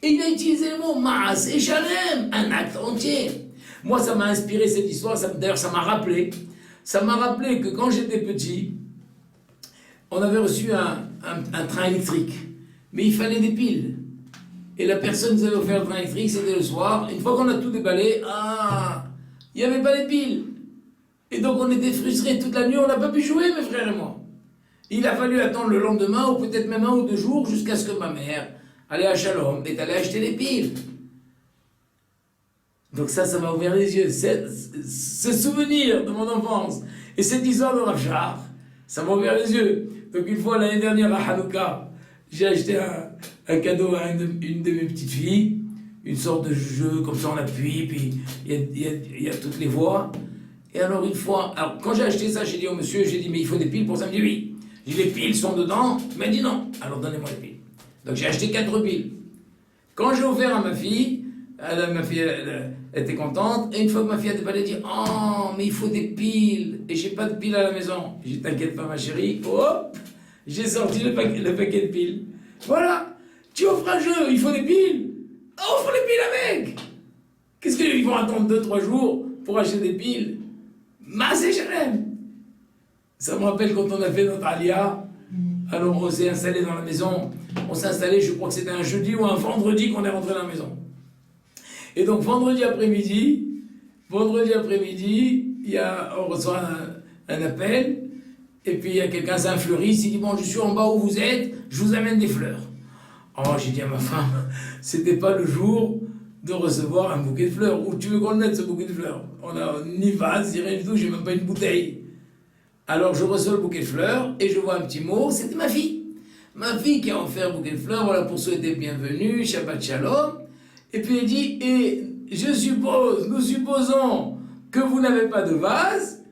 A: Et il a utilisé le mot Maas et Shalem, un acte entier. Moi, ça m'a inspiré cette histoire, d'ailleurs, ça m'a rappelé. Ça m'a rappelé que quand j'étais petit, on avait reçu un train électrique, mais il fallait des piles. Et la personne qui nous avait offert le train électrique, c'était le soir. Une fois qu'on a tout déballé, il n'y avait pas les piles. Et donc on était frustrés toute la nuit, on n'a pas pu jouer, mes frères et moi. Il a fallu attendre le lendemain, ou peut-être même 1 ou 2 jours, jusqu'à ce que ma mère, allait à Shalom, est allée acheter les piles. Donc ça m'a ouvert les yeux. Ce souvenir de mon enfance et cette histoire de Rav Shach, ça m'a ouvert les yeux. Donc une fois l'année dernière à Hanouka, j'ai acheté un cadeau à une de mes petites filles, une sorte de jeu, comme ça on appuie, puis il y a toutes les voix. Et alors une fois, quand j'ai acheté ça, j'ai dit au monsieur, j'ai dit mais il faut des piles pour ça, il me dit oui. J'ai dit les piles sont dedans, il m'a dit non, alors donnez-moi les piles. Donc j'ai acheté 4 piles. Quand j'ai offert à ma fille, ma fille elle était contente, et une fois que ma fille a déballé, elle dit oh mais il faut des piles, et j'ai pas de piles à la maison. J'ai dit t'inquiète pas ma chérie, hop, j'ai sorti le paquet de piles. Voilà, tu offres un jeu, il faut des piles, offre les piles avec. Qu'est-ce qu'ils vont attendre 2-3 jours pour acheter des piles? Maaseh Shalem. Ça me rappelle quand on a fait notre alia, alors on s'est installé dans la maison, on s'est installé, je crois que c'était un jeudi ou un vendredi qu'on est rentré dans la maison. Et donc vendredi après-midi, on reçoit un appel, et puis il y a quelqu'un, c'est un fleuriste, il dit bon je suis en bas où vous êtes, je vous amène des fleurs. Oh j'ai dit à ma femme, c'était pas le jour de recevoir un bouquet de fleurs. Où tu veux qu'on le mette ce bouquet de fleurs? On n'a ni vase, ni rien du tout, j'ai même pas une bouteille. Alors je reçois le bouquet de fleurs et je vois un petit mot, c'était ma fille. Ma fille qui a offert le bouquet de fleurs, voilà pour souhaiter bienvenue, Shabbat Shalom. Et puis elle dit, et nous supposons que vous n'avez pas de vase,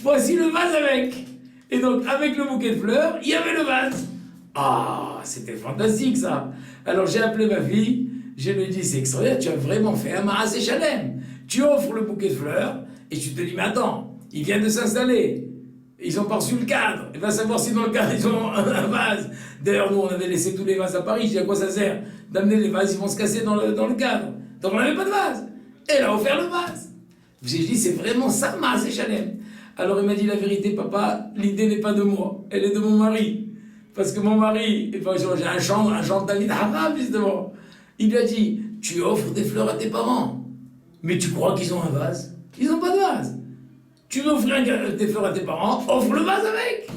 A: voici le vase avec. Et donc avec le bouquet de fleurs, il y avait le vase. Ah, c'était fantastique ça. Alors j'ai appelé ma fille, je lui ai dit, c'est extraordinaire, tu as vraiment fait un Maaseh Shalem. Tu offres le bouquet de fleurs et tu te dis, mais attends, il vient de s'installer. Ils ont pas reçu le cadre. Il va savoir si dans le cadre ils ont un vase. D'ailleurs, nous on avait laissé tous les vases à Paris. Je dis à quoi ça sert d'amener les vases, ils vont se casser dans le cadre. Donc on n'avait pas de vase. Et elle a offert le vase. J'ai dit, c'est vraiment ça, Maaseh Shalem. Alors il m'a dit la vérité, papa, l'idée n'est pas de moi, elle est de mon mari. Parce que mon mari, j'ai un chant de David Haram justement. Il lui a dit, tu offres des fleurs à tes parents, mais tu crois qu'ils ont un vase? Ils n'ont pas de vase. Tu veux offrir des fleurs à tes parents, offre le vase avec.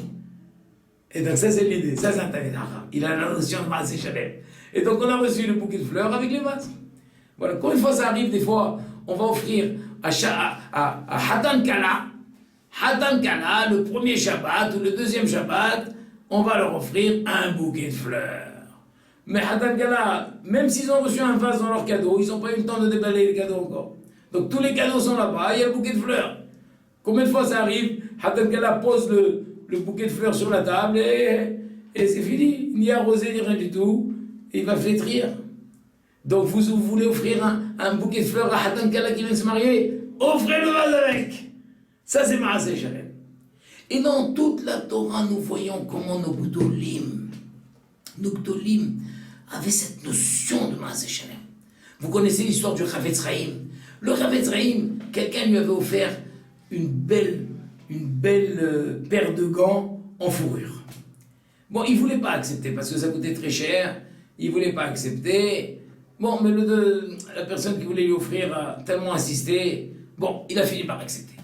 A: Et donc ça c'est l'idée, ça c'est un David Haram. Il a la notion de Maaseh Shalem. Et donc on a reçu le bouquet de fleurs avec les vases. Voilà, quand une fois ça arrive, des fois, on va offrir à Hatan Kala, le premier Shabbat ou le deuxième Shabbat, on va leur offrir un bouquet de fleurs. Mais Hatan Kala, même s'ils ont reçu un vase dans leur cadeau, ils n'ont pas eu le temps de déballer les cadeaux encore. Donc tous les cadeaux sont là-bas, il y a le bouquet de fleurs. Combien de fois ça arrive, Hatan Kala pose le bouquet de fleurs sur la table et c'est fini. Ni arrosé, ni rien du tout. Et il va flétrir. Donc vous voulez offrir un bouquet de fleurs à Hatan Kala qui vient de se marier, offrez le vase avec. Ça c'est Maaseh Shalem. Et dans toute la Torah, nous voyons comment nos Gdolim avaient cette notion de Maaseh Shalem. Vous connaissez l'histoire du Chavetz Chaim. Le Chavetz Chaim, quelqu'un lui avait offert une belle paire de gants en fourrure. Bon, il ne voulait pas accepter parce que ça coûtait très cher. Il ne voulait pas accepter. Bon, mais la personne qui voulait lui offrir a tellement insisté. Bon, il a fini par accepter.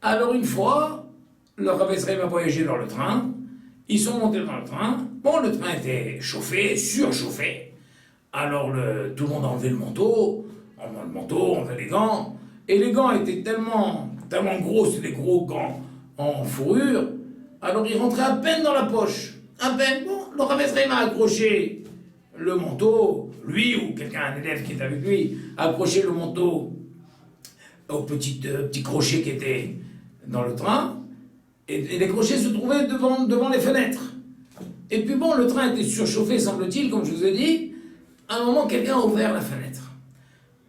A: Alors une fois, le Chavetz Chaim a voyagé dans le train. Ils sont montés dans le train. Bon, le train était chauffé, surchauffé. Alors tout le monde a enlevé le manteau. On enlevait les gants. Et les gants étaient tellement gros, c'était des gros gants en fourrure. Alors ils rentraient à peine dans la poche. À peine. Bon, le Chavetz Chaim a accroché le manteau. Lui ou un élève qui était avec lui a accroché le manteau au petit crochet qui était dans le train. Et les crochets se trouvaient devant les fenêtres. Et puis bon, le train était surchauffé, semble-t-il, comme je vous ai dit. À un moment, quelqu'un a ouvert la fenêtre.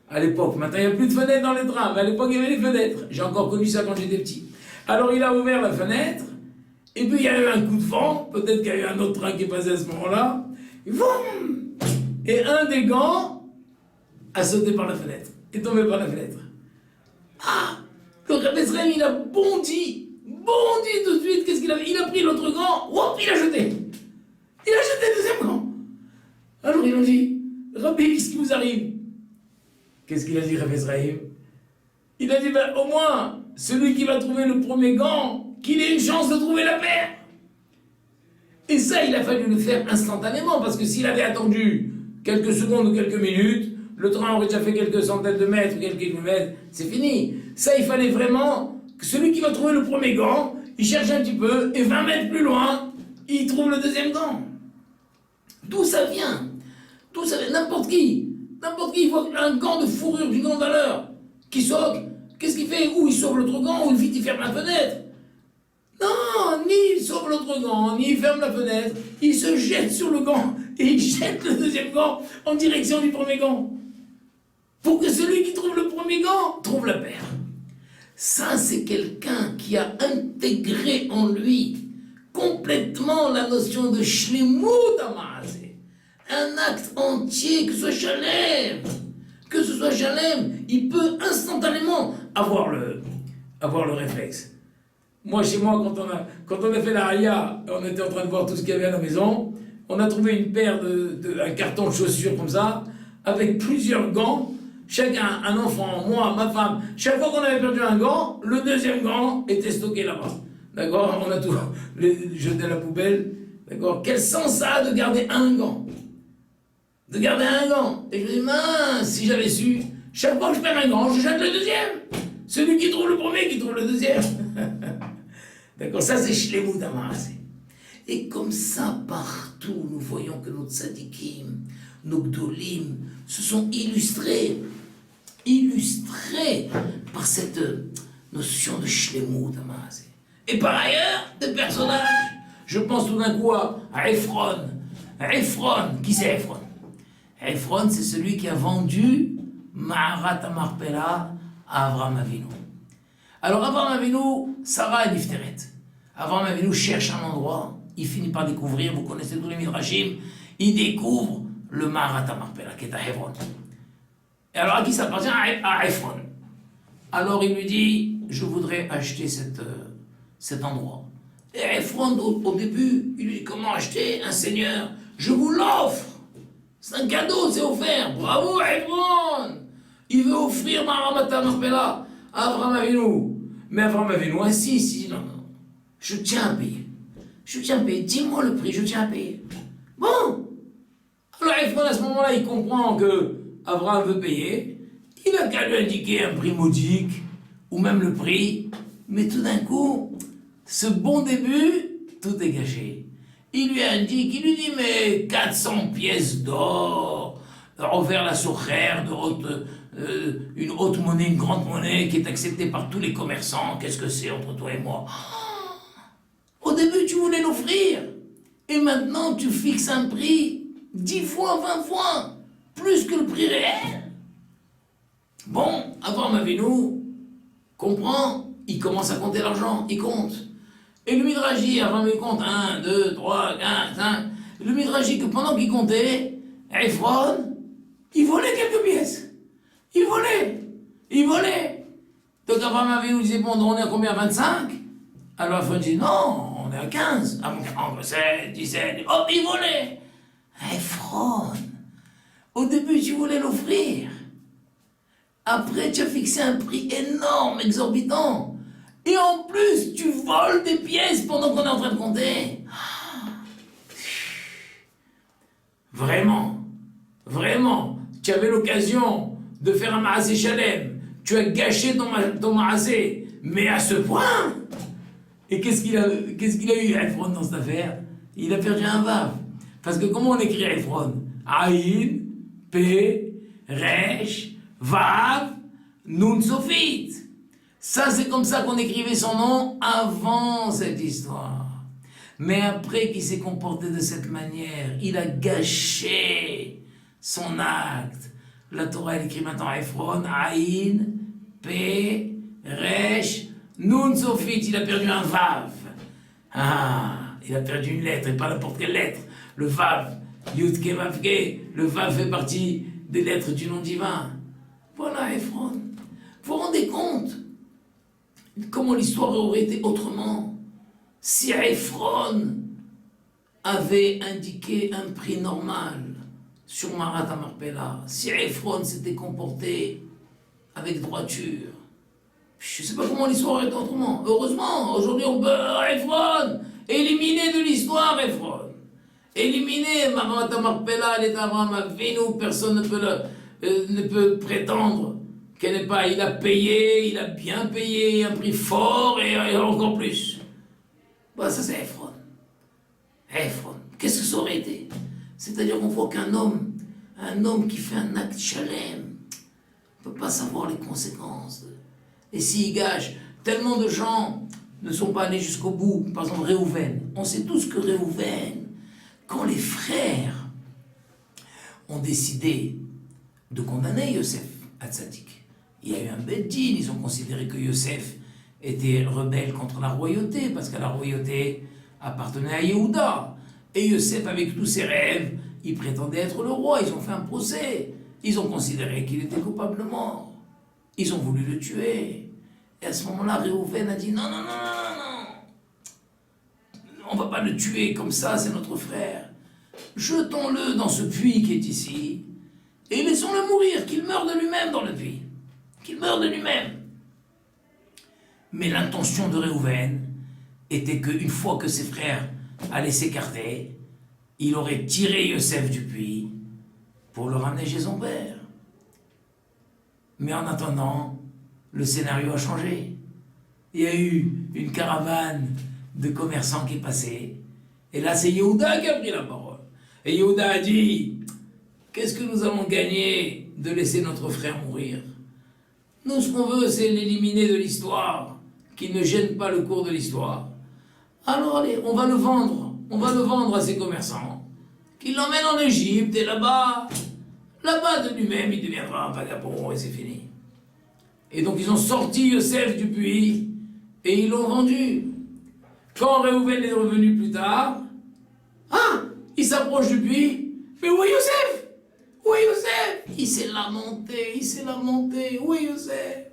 A: À l'époque, maintenant il n'y a plus de fenêtres dans les trains, mais à l'époque il y avait des fenêtres. J'ai encore connu ça quand j'étais petit. Alors il a ouvert la fenêtre, et puis il y a eu un coup de vent, peut-être qu'il y a eu un autre train qui est passé à ce moment-là. Et un des gants a sauté par la fenêtre, est tombé par la fenêtre. Ah, le Rebbe Israël, il a bondi tout de suite. Qu'est-ce qu'il a fait? Il a pris l'autre gant, hop, il a jeté. Il a jeté le deuxième gant. Alors ils ont dit, Rabbi, qu'est-ce qui vous arrive? Qu'est-ce qu'il a dit, Rebbe Israël? Il a dit, ben, au moins, celui qui va trouver le premier gant, qu'il ait une chance de trouver la paire. Et ça, il a fallu le faire instantanément, parce que s'il avait attendu quelques secondes ou quelques minutes, le train aurait déjà fait quelques centaines de mètres, quelques kilomètres, c'est fini. Ça, il fallait vraiment que celui qui va trouver le premier gant, il cherche un petit peu, et 20 mètres plus loin, il trouve le deuxième gant. D'où ça vient? D'où ça vient? N'importe qui, il voit un gant de fourrure d'une grande valeur, qui saute, qu'est-ce qu'il fait? Ou il sauve l'autre gant, ou vite il ferme la fenêtre. Non, ni il sauve l'autre gant, ni il ferme la fenêtre, il se jette sur le gant, et il jette le deuxième gant en direction du premier gant. Pour que celui qui trouve le premier gant trouve la paire. Ça, c'est quelqu'un qui a intégré en lui complètement la notion de shlemut amazé. Un acte entier, que ce soit shalem. Que ce soit shalem, il peut instantanément avoir le réflexe. Moi, chez moi, quand on a fait la Haya, on était en train de voir tout ce qu'il y avait à la maison, on a trouvé une paire un carton de chaussures comme ça, avec plusieurs gants, chacun, un enfant, moi, ma femme, chaque fois qu'on avait perdu un gant, le deuxième gant était stocké là-bas. D'accord? On a tout jeté à la poubelle. D'accord? Quel sens ça a de garder un gant? De garder un gant. Et je me dis, mince, si j'avais su, chaque fois que je perds un gant, je jette le deuxième. Celui qui trouve le premier, qui trouve le deuxième. D'accord? Ça, c'est shlemut amazé. Et comme ça, partout, nous voyons que nos tzadikim, nos gdolim, se sont illustrés par cette notion de shlemut amazé. Et par ailleurs, des personnages. Je pense tout d'un coup à Ephron. Ephron, qui c'est Ephron? Ephron, c'est celui qui a vendu Ma'arat HaMarpela à Avraham Avinu. Alors Avraham Avinu, Sarah est nifteret. Avraham Avinu cherche un endroit, il finit par découvrir, vous connaissez tous les midrashim, il découvre le Ma'arat HaMarpela, qui est à Hebron. Et alors à qui ça appartient? À Ephron. Alors il lui dit, je voudrais acheter cet endroit. Et Ephron, au début, il lui dit, comment acheter? Un seigneur, je vous l'offre. C'est un cadeau, c'est offert. Bravo Ephron. Il veut offrir Ma'arat HaMarpela à Avraham Avinu. Mais Avraham Avinu insiste, il dit, non, je tiens à payer. Je tiens à payer, dis-moi le prix, je tiens à payer. Bon. Alors Ephron, à ce moment-là, il comprend que Avraham veut payer. Il n'a qu'à lui indiquer un prix modique, ou même le prix. Mais tout d'un coup, ce bon début, tout est gâché. Il lui indique, il lui dit, mais 400 pièces d'or, envers la sourère, une haute monnaie, une grande monnaie qui est acceptée par tous les commerçants. Qu'est-ce que c'est entre toi et moi? Au début, tu voulais l'offrir. Et maintenant, tu fixes un prix 10 fois, 20 fois, plus que le prix réel. Bon, Avraham Avinu comprend, il commence à compter l'argent, il compte. Et le Midrashi, Avraham il compte 1, 2, 3, 4, 5. Le Midrashi, que pendant qu'il comptait, Ephron, il volait quelques pièces. Il volait. Donc Avraham Avinu disait, bon, on est à combien? 25? Alors Ephron dit, non, on est à 15. Ah bon, 17, 17, hop, il volait. Ephron, au début, tu voulais l'offrir. Après, tu as fixé un prix énorme, exorbitant. Et en plus, tu voles des pièces pendant qu'on est en train de compter. Vraiment, tu avais l'occasion de faire un maasé shalem. Tu as gâché ton maasé, mais à ce point. Et qu'est-ce qu'il a eu, Ephron, dans cette affaire? Il a perdu un vav. Parce que comment on écrit Ephron? Aïn, P, Resh, Vav, Nun Sofit. Ça, c'est comme ça qu'on écrivait son nom avant cette histoire. Mais après qu'il s'est comporté de cette manière, il a gâché son acte. La Torah, elle écrit maintenant Ephron, Aïn, P, Resh, Nun Sofit. Il a perdu un Vav. Il a perdu une lettre, et pas n'importe quelle lettre. Le Vav, Yud Ke Vav Ke, le Vav fait partie des lettres du nom divin. Voilà Ephron. Vous vous rendez compte comment l'histoire aurait été autrement si Ephron avait indiqué un prix normal sur Marat Marpella, si Ephron s'était comporté avec droiture. Je ne sais pas comment l'histoire aurait été autrement. Heureusement, aujourd'hui on peut Ephron, éliminer de l'histoire Ephron. Éliminer Marat Marpella, l'état Abraham Avinu, personne ne peut prétendre qu'elle n'est pas. Il a payé, il a bien payé, un prix fort et encore plus. Bah, ça c'est Ephron. Ephron, qu'est-ce que ça aurait été? C'est-à-dire qu'on voit qu'un homme qui fait un acte chalem, ne peut pas savoir les conséquences. Et s'il gâche, tellement de gens ne sont pas allés jusqu'au bout. Par exemple, Réhouven. On sait tous que Réhouven, quand les frères ont décidé de condamner Yosef Hatzadik, il y a eu un beddin, ils ont considéré que Yosef était rebelle contre la royauté, parce que la royauté appartenait à Yehuda. Et Yosef, avec tous ses rêves, il prétendait être le roi. Ils ont fait un procès. Ils ont considéré qu'il était coupable mort. Ils ont voulu le tuer. Et à ce moment-là, Réhouven a dit non. On ne va pas le tuer comme ça, c'est notre frère. Jetons-le dans ce puits qui est ici et laissons-le mourir, qu'il meure de lui-même dans le puits. Qu'il meure de lui-même. Mais l'intention de Réhouven était qu'une fois que ses frères allaient s'écarter, il aurait tiré Yosef du puits pour le ramener chez son père. Mais en attendant, le scénario a changé. Il y a eu une caravane de commerçants qui est passée. Et là, c'est Yehuda qui a pris la parole. Et Yehuda a dit, qu'est-ce que nous allons gagner de laisser notre frère mourir? Nous, ce qu'on veut, c'est l'éliminer de l'histoire, qu'il ne gêne pas le cours de l'histoire. Alors, allez, on va le vendre à ces commerçants, qu'ils l'emmènent en Égypte, et là-bas, de lui-même, il deviendra un vagabond, et c'est fini. Et donc, ils ont sorti Yosef du puits, et ils l'ont vendu. Quand Réhouven est revenu plus tard, il s'approche du puits, mais où est Yosef? Où est Yosef? Il s'est lamenté, où est Yosef?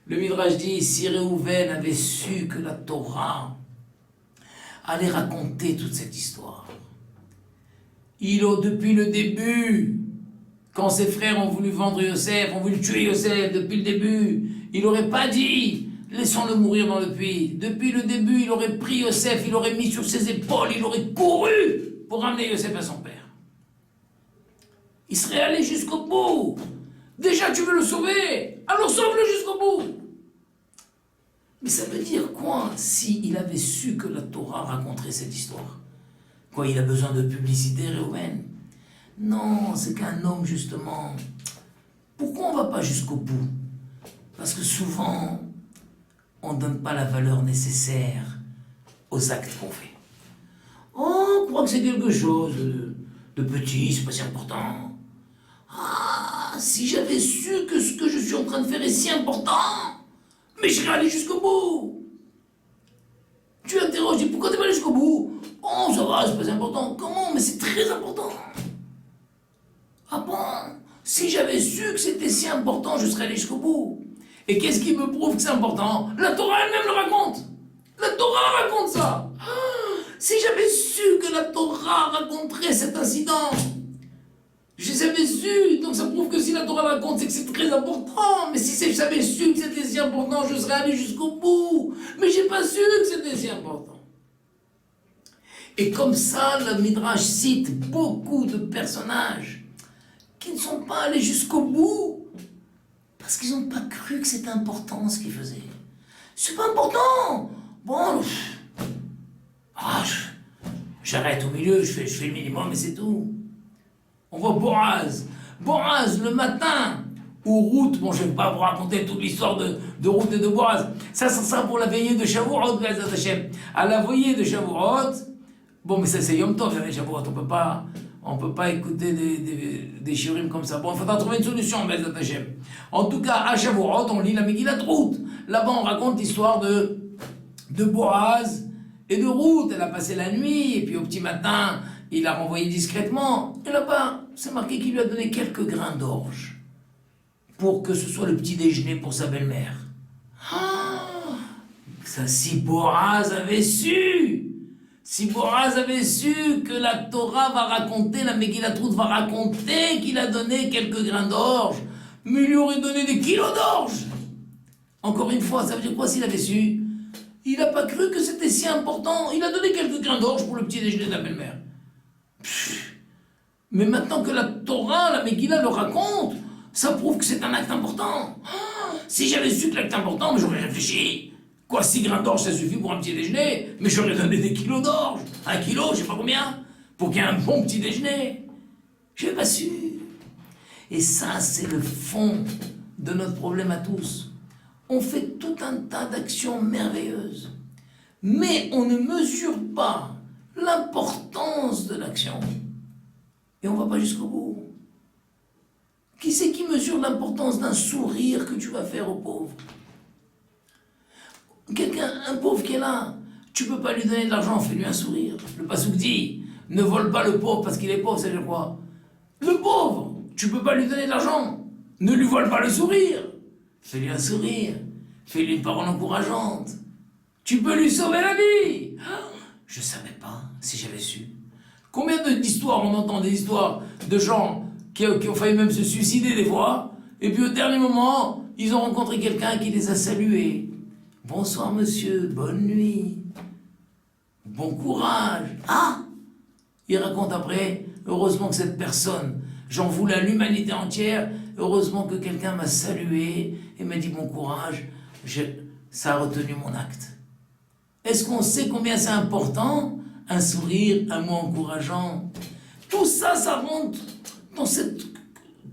A: Le Midrash dit, si Réhouven avait su que la Torah allait raconter toute cette histoire, depuis le début, quand ses frères ont voulu vendre Yosef, ont voulu tuer Yosef, depuis le début, il n'aurait pas dit, laissons-le mourir dans le puits. Depuis le début, il aurait pris Yosef, il aurait mis sur ses épaules, il aurait couru pour ramener Yosef à son père. Il serait allé jusqu'au bout. Déjà, tu veux le sauver, alors sauve-le jusqu'au bout. Mais ça veut dire quoi, s'il avait su que la Torah raconterait cette histoire? Quoi, il a besoin de publicité, Réhouven? Non, c'est qu'un homme, justement, pourquoi on ne va pas jusqu'au bout? Parce que souvent, on ne donne pas la valeur nécessaire aux actes qu'on fait. Oh, on croit que c'est quelque chose de petit, c'est pas si important. Si j'avais su que ce que je suis en train de faire est si important, mais je serais allé jusqu'au bout. Tu interroges, dis pourquoi t'es pas allé jusqu'au bout? Oh, ça va, c'est pas si important. Comment? Mais c'est très important. Ah bon? Si j'avais su que c'était si important, je serais allé jusqu'au bout. Et qu'est-ce qui me prouve que c'est important? La Torah elle-même le raconte. La Torah raconte ça. Si j'avais su que la Torah raconterait cet incident, j'avais su, donc ça prouve que si la Torah raconte, c'est que c'est très important. Mais si j'avais su que c'était si important, je serais allé jusqu'au bout. Mais j'ai pas su que c'était si important. Et comme ça, le Midrash cite beaucoup de personnages qui ne sont pas allés jusqu'au bout parce qu'ils n'ont pas cru que c'était important ce qu'ils faisaient. C'est pas important. Bon, j'arrête au milieu, je fais le minimum et c'est tout. On voit Boaz, le matin, ou Ruth, bon je ne vais pas vous raconter toute l'histoire de Ruth et de Boaz, ça sera pour la veillée de Shavuot, à la veillée de Shavuot, bon mais ça c'est Yom Tov, Shavuot, on peut pas écouter des shiurim comme ça, bon il faudra trouver une solution, Bezat Hashem. En tout cas, à Shavuot, on lit la Megillat Ruth, là-bas on raconte l'histoire de Boaz et de Ruth, elle a passé la nuit, et puis au petit matin, il l'a renvoyé discrètement, et là-bas, c'est marqué qu'il lui a donné quelques grains d'orge pour que ce soit le petit déjeuner pour sa belle-mère. Ah, ça, si Boaz avait su, que la Torah va raconter, la Megillat Ruth va raconter qu'il a donné quelques grains d'orge, mais il lui aurait donné des kilos d'orge. Encore une fois, ça veut dire quoi s'il avait su? Il n'a pas cru que c'était si important. Il a donné quelques grains d'orge pour le petit déjeuner de la belle-mère. Mais maintenant que la Torah, la Megillah le raconte, ça prouve que c'est un acte important. Ah, si j'avais su que l'acte important, j'aurais réfléchi. Quoi, 6 grains d'orge, ça suffit pour un petit déjeuner? Mais j'aurais donné des kilos d'orge. 1 kilo, je sais pas combien, pour qu'il y ait un bon petit déjeuner. Je n'ai pas su. Et ça, c'est le fond de notre problème à tous. On fait tout un tas d'actions merveilleuses, mais on ne mesure pas l'importance de l'action. Et on ne va pas jusqu'au bout. Qui c'est qui mesure l'importance d'un sourire que tu vas faire au pauvre? Un pauvre qui est là, tu ne peux pas lui donner de l'argent, fais-lui un sourire. Le Passouk dit, ne vole pas le pauvre parce qu'il est pauvre, c'est quoi? Le pauvre, tu ne peux pas lui donner de l'argent, ne lui vole pas le sourire. Fais-lui un sourire, fais-lui une parole encourageante. Tu peux lui sauver la vie. Je ne savais pas, si j'avais su. Combien d'histoires on entend, des histoires de gens qui ont failli même se suicider des fois, et puis au dernier moment, ils ont rencontré quelqu'un qui les a salués. Bonsoir monsieur, bonne nuit, bon courage. Ah, il raconte après, heureusement que cette personne, j'en voulais à l'humanité entière, heureusement que quelqu'un m'a salué et m'a dit bon courage, ça a retenu mon acte. Est-ce qu'on sait combien c'est important? Un sourire, un mot encourageant. Tout ça, ça rentre dans cette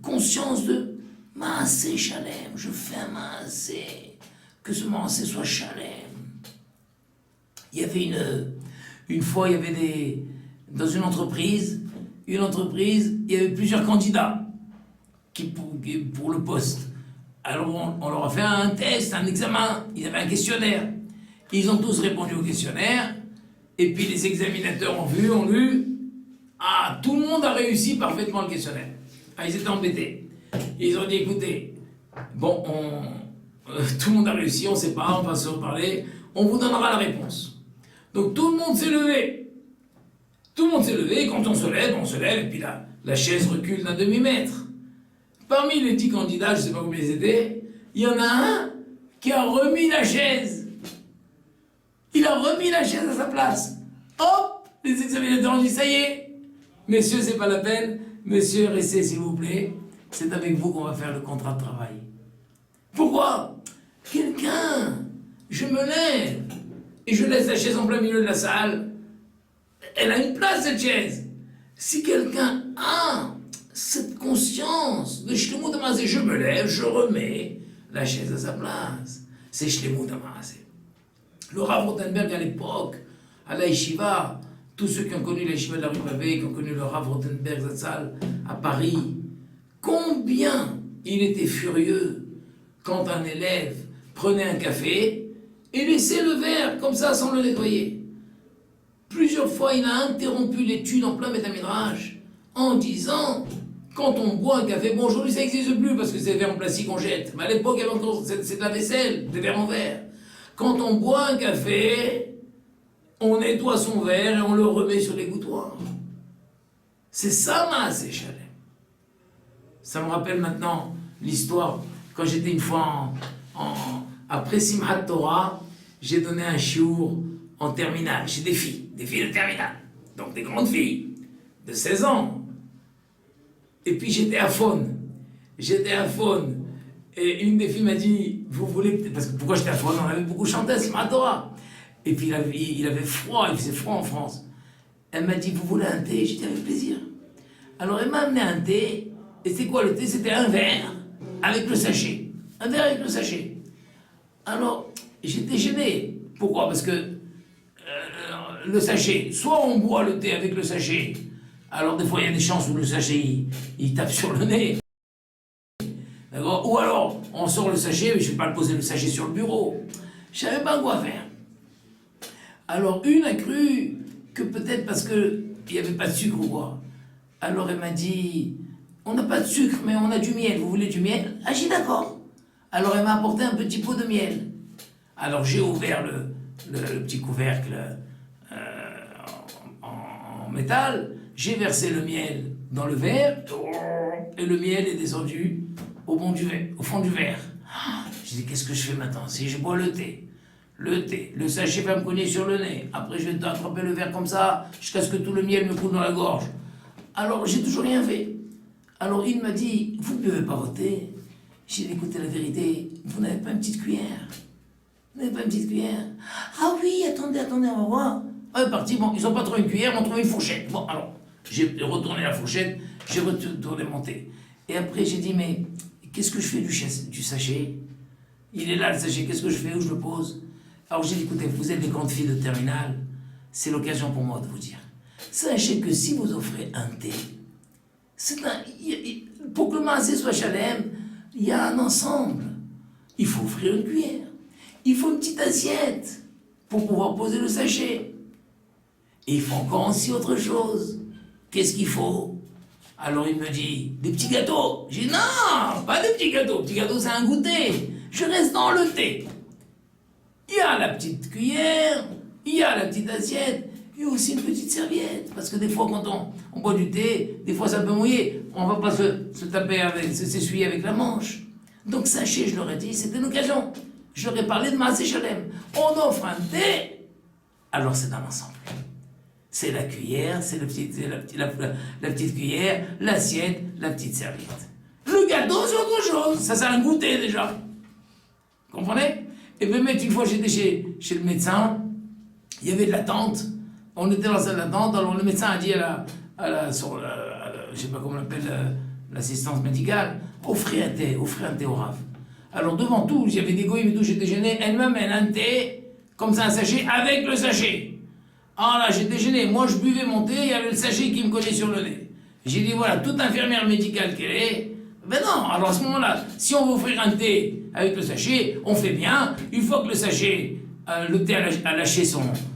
A: conscience de Maaseh Shalem, je fais un Maaseh, que ce Maaseh soit Shalem. Il y avait une fois, il y avait dans une entreprise, il y avait plusieurs candidats pour le poste. Alors on leur a fait un test, un examen, ils avaient un questionnaire. Ils ont tous répondu au questionnaire, et puis les examinateurs ont lu, ah, tout le monde a réussi parfaitement le questionnaire. Ah, ils étaient embêtés. Ils ont dit, écoutez, bon, tout le monde a réussi, on ne sait pas, on va se reparler, on vous donnera la réponse. Donc tout le monde s'est levé. Tout le monde s'est levé, et quand on se lève, et puis la chaise recule d'un demi-mètre. Parmi les 10 candidats, je ne sais pas combien ils étaient, il y en a un qui a remis la chaise. Il a remis la chaise à sa place. Hop, les examinateurs ont dit, ça y est, messieurs, c'est pas la peine, monsieur, restez s'il vous plaît, c'est avec vous qu'on va faire le contrat de travail. Pourquoi? Quelqu'un, je me lève, et je laisse la chaise en plein milieu de la salle, elle a une place cette chaise. Si quelqu'un a cette conscience de Shlemut HaMaaseh, je me lève, je remets la chaise à sa place. C'est Shlemut HaMaaseh. Le Rav Rothenberg à l'époque, à la Yeshiva, tous ceux qui ont connu la Yeshiva de la rue Pavée, qui ont connu le Rav Rothenberg Zatzal à Paris, combien il était furieux quand un élève prenait un café et laissait le verre comme ça sans le nettoyer. Plusieurs fois, il a interrompu l'étude en plein Beth Midrash en disant, quand on boit un café, bon aujourd'hui ça n'existe plus parce que c'est des verres en plastique qu'on jette, mais à l'époque il y avait encore, c'est de la vaisselle, des verres en verre. Quand on boit un café, on nettoie son verre et on le remet sur l'égouttoir. C'est ça, Maaseh Shalem. Ça me rappelle maintenant l'histoire, quand j'étais une fois après Simchat Torah, j'ai donné un shiur en terminale, chez des filles de terminale, donc des grandes filles, de 16 ans. Et puis j'étais à Faune, et une des filles m'a dit, vous voulez, parce que pourquoi j'étais à Faune, on avait beaucoup chanté à Simchat Torah. Et puis il avait froid, il faisait froid en France. Elle m'a dit, vous voulez un thé? J'ai dit, avec plaisir. Alors elle m'a amené un thé, et c'est quoi le thé? C'était un verre avec le sachet. Un verre avec le sachet. Alors, j'étais gêné. Pourquoi? Parce que le sachet, soit on boit le thé avec le sachet, alors des fois il y a des chances où le sachet il tape sur le nez. D'accord? Ou alors on sort le sachet, mais je ne vais pas le poser le sachet sur le bureau. Je ne savais pas quoi faire. Alors une a cru que peut-être parce qu'il n'y avait pas de sucre ou quoi. Alors elle m'a dit, on n'a pas de sucre, mais on a du miel. Vous voulez du miel? Ah, j'ai dit d'accord. Alors elle m'a apporté un petit pot de miel. Alors j'ai ouvert le petit couvercle en métal, j'ai versé le miel dans le verre, et le miel est descendu au fond du verre. J'ai dit, qu'est-ce que je fais maintenant? Si je bois le thé, le sachet va me cogner sur le nez, après je vais attraper le verre comme ça, jusqu'à ce que tout le miel me coule dans la gorge. Alors j'ai toujours rien fait. Alors il m'a dit, vous ne buvez pas votre thé? J'ai dit, écoutez la vérité, vous n'avez pas une petite cuillère? Vous n'avez pas une petite cuillère? Ah oui, attendez, on va voir. Ah, parti, bon, ils n'ont pas trouvé une cuillère, ils m'ont trouvé une fourchette. Bon, alors, j'ai retourné la fourchette, j'ai retourné mon thé. Et après, j'ai dit, mais qu'est-ce que je fais du sachet? Il est là, le sachet, qu'est-ce que je fais? Où je le pose? Alors j'ai dit, écoutez, vous êtes des grandes filles de terminale, c'est l'occasion pour moi de vous dire. Sachez que si vous offrez un thé, pour que le maasé soit chalem, il y a un ensemble. Il faut offrir une cuillère. Il faut une petite assiette pour pouvoir poser le sachet. Et il faut encore aussi autre chose. Qu'est-ce qu'il faut? Alors il me dit, des petits gâteaux. J'ai dit, non, pas des petits gâteaux. Petits gâteaux, c'est un goûter. Je reste dans le thé. Il y a la petite cuillère, il y a la petite assiette, et aussi une petite serviette. Parce que des fois, quand on boit du thé, des fois ça peut mouiller. On ne va pas s'essuyer avec la manche. Donc sachez, je leur ai dit, c'était une occasion. Je leur ai parlé de Maaseh Shalem. On offre un thé, alors c'est un ensemble. C'est la cuillère, c'est la petite cuillère, l'assiette, la petite serviette. Le gâteau, c'est autre chose. Ça, c'est un goûter déjà. Vous comprenez? Et même une fois, j'étais chez le médecin, il y avait de l'attente. On était dans la salle d'attente, alors le médecin a dit je sais pas comment on l'appelle, l'assistance médicale, offrez un thé au Rav. Alors devant tout, il y avait des goïms et tout, j'étais gêné, elle m'amène un thé, comme ça un sachet, avec le sachet. Ah là, j'étais gêné, moi je buvais mon thé, il y avait le sachet qui me collait sur le nez. J'ai dit, voilà, toute infirmière médicale qu'elle est, ben non, alors à ce moment-là, si on veut offrir un thé avec le sachet, on fait bien, une fois que le sachet, le thé a lâché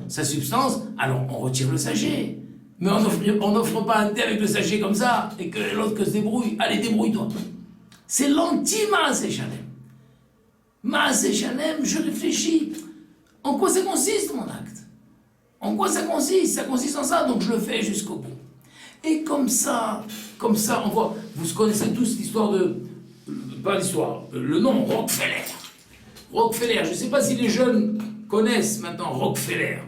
A: sa substance, alors on retire le sachet. Mais on n'offre pas un thé avec le sachet comme ça, et que l'autre que se débrouille. Allez, débrouille-toi. C'est l'anti-Maaseh Shalem. Maaseh Shalem, je réfléchis. En quoi ça consiste, mon acte? En quoi ça consiste? Ça consiste en ça, donc je le fais jusqu'au bout. Et comme ça, on voit, vous connaissez tous l'histoire pas l'histoire, le nom Rockefeller. Rockefeller, je ne sais pas si les jeunes connaissent maintenant Rockefeller.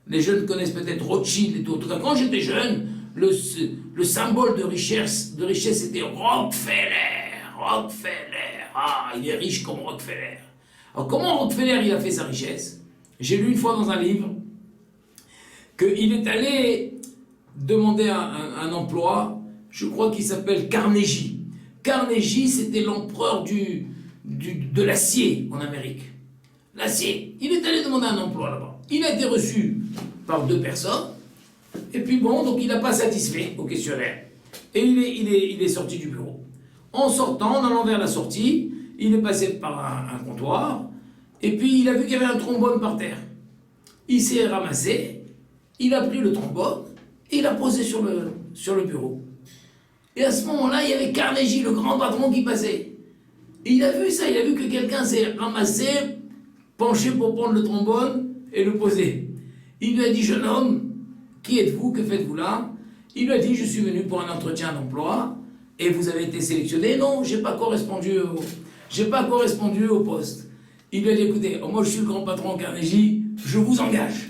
A: Les jeunes connaissent peut-être Rothschild et tout. En tout cas, quand j'étais jeune, le symbole de richesse c'était Rockefeller. Rockefeller. Ah, il est riche comme Rockefeller. Alors, comment Rockefeller il a fait sa richesse? J'ai lu une fois dans un livre qu'il est allé demander un emploi, je crois qu'il s'appelle Carnegie. Carnegie, c'était l'empereur de l'acier en Amérique. L'acier. Il est allé demander un emploi là-bas. Il a été reçu par 2 personnes. Et puis bon, donc il n'a pas satisfait au questionnaire. Et il est sorti du bureau. En sortant, en allant vers la sortie, il est passé par un comptoir. Et puis il a vu qu'il y avait un trombone par terre. Il s'est ramassé, il a pris le trombone et il l'a posé sur le bureau. Et à ce moment-là, il y avait Carnegie, le grand patron, qui passait. Et il a vu ça, il a vu que quelqu'un s'est ramassé, penché pour prendre le trombone et le poser. Il lui a dit, jeune homme, qui êtes-vous, que faites-vous là? Il lui a dit, je suis venu pour un entretien d'emploi et vous avez été sélectionné. Non, j'ai pas correspondu au poste. Il lui a dit, écoutez, moi je suis le grand patron Carnegie, je vous engage.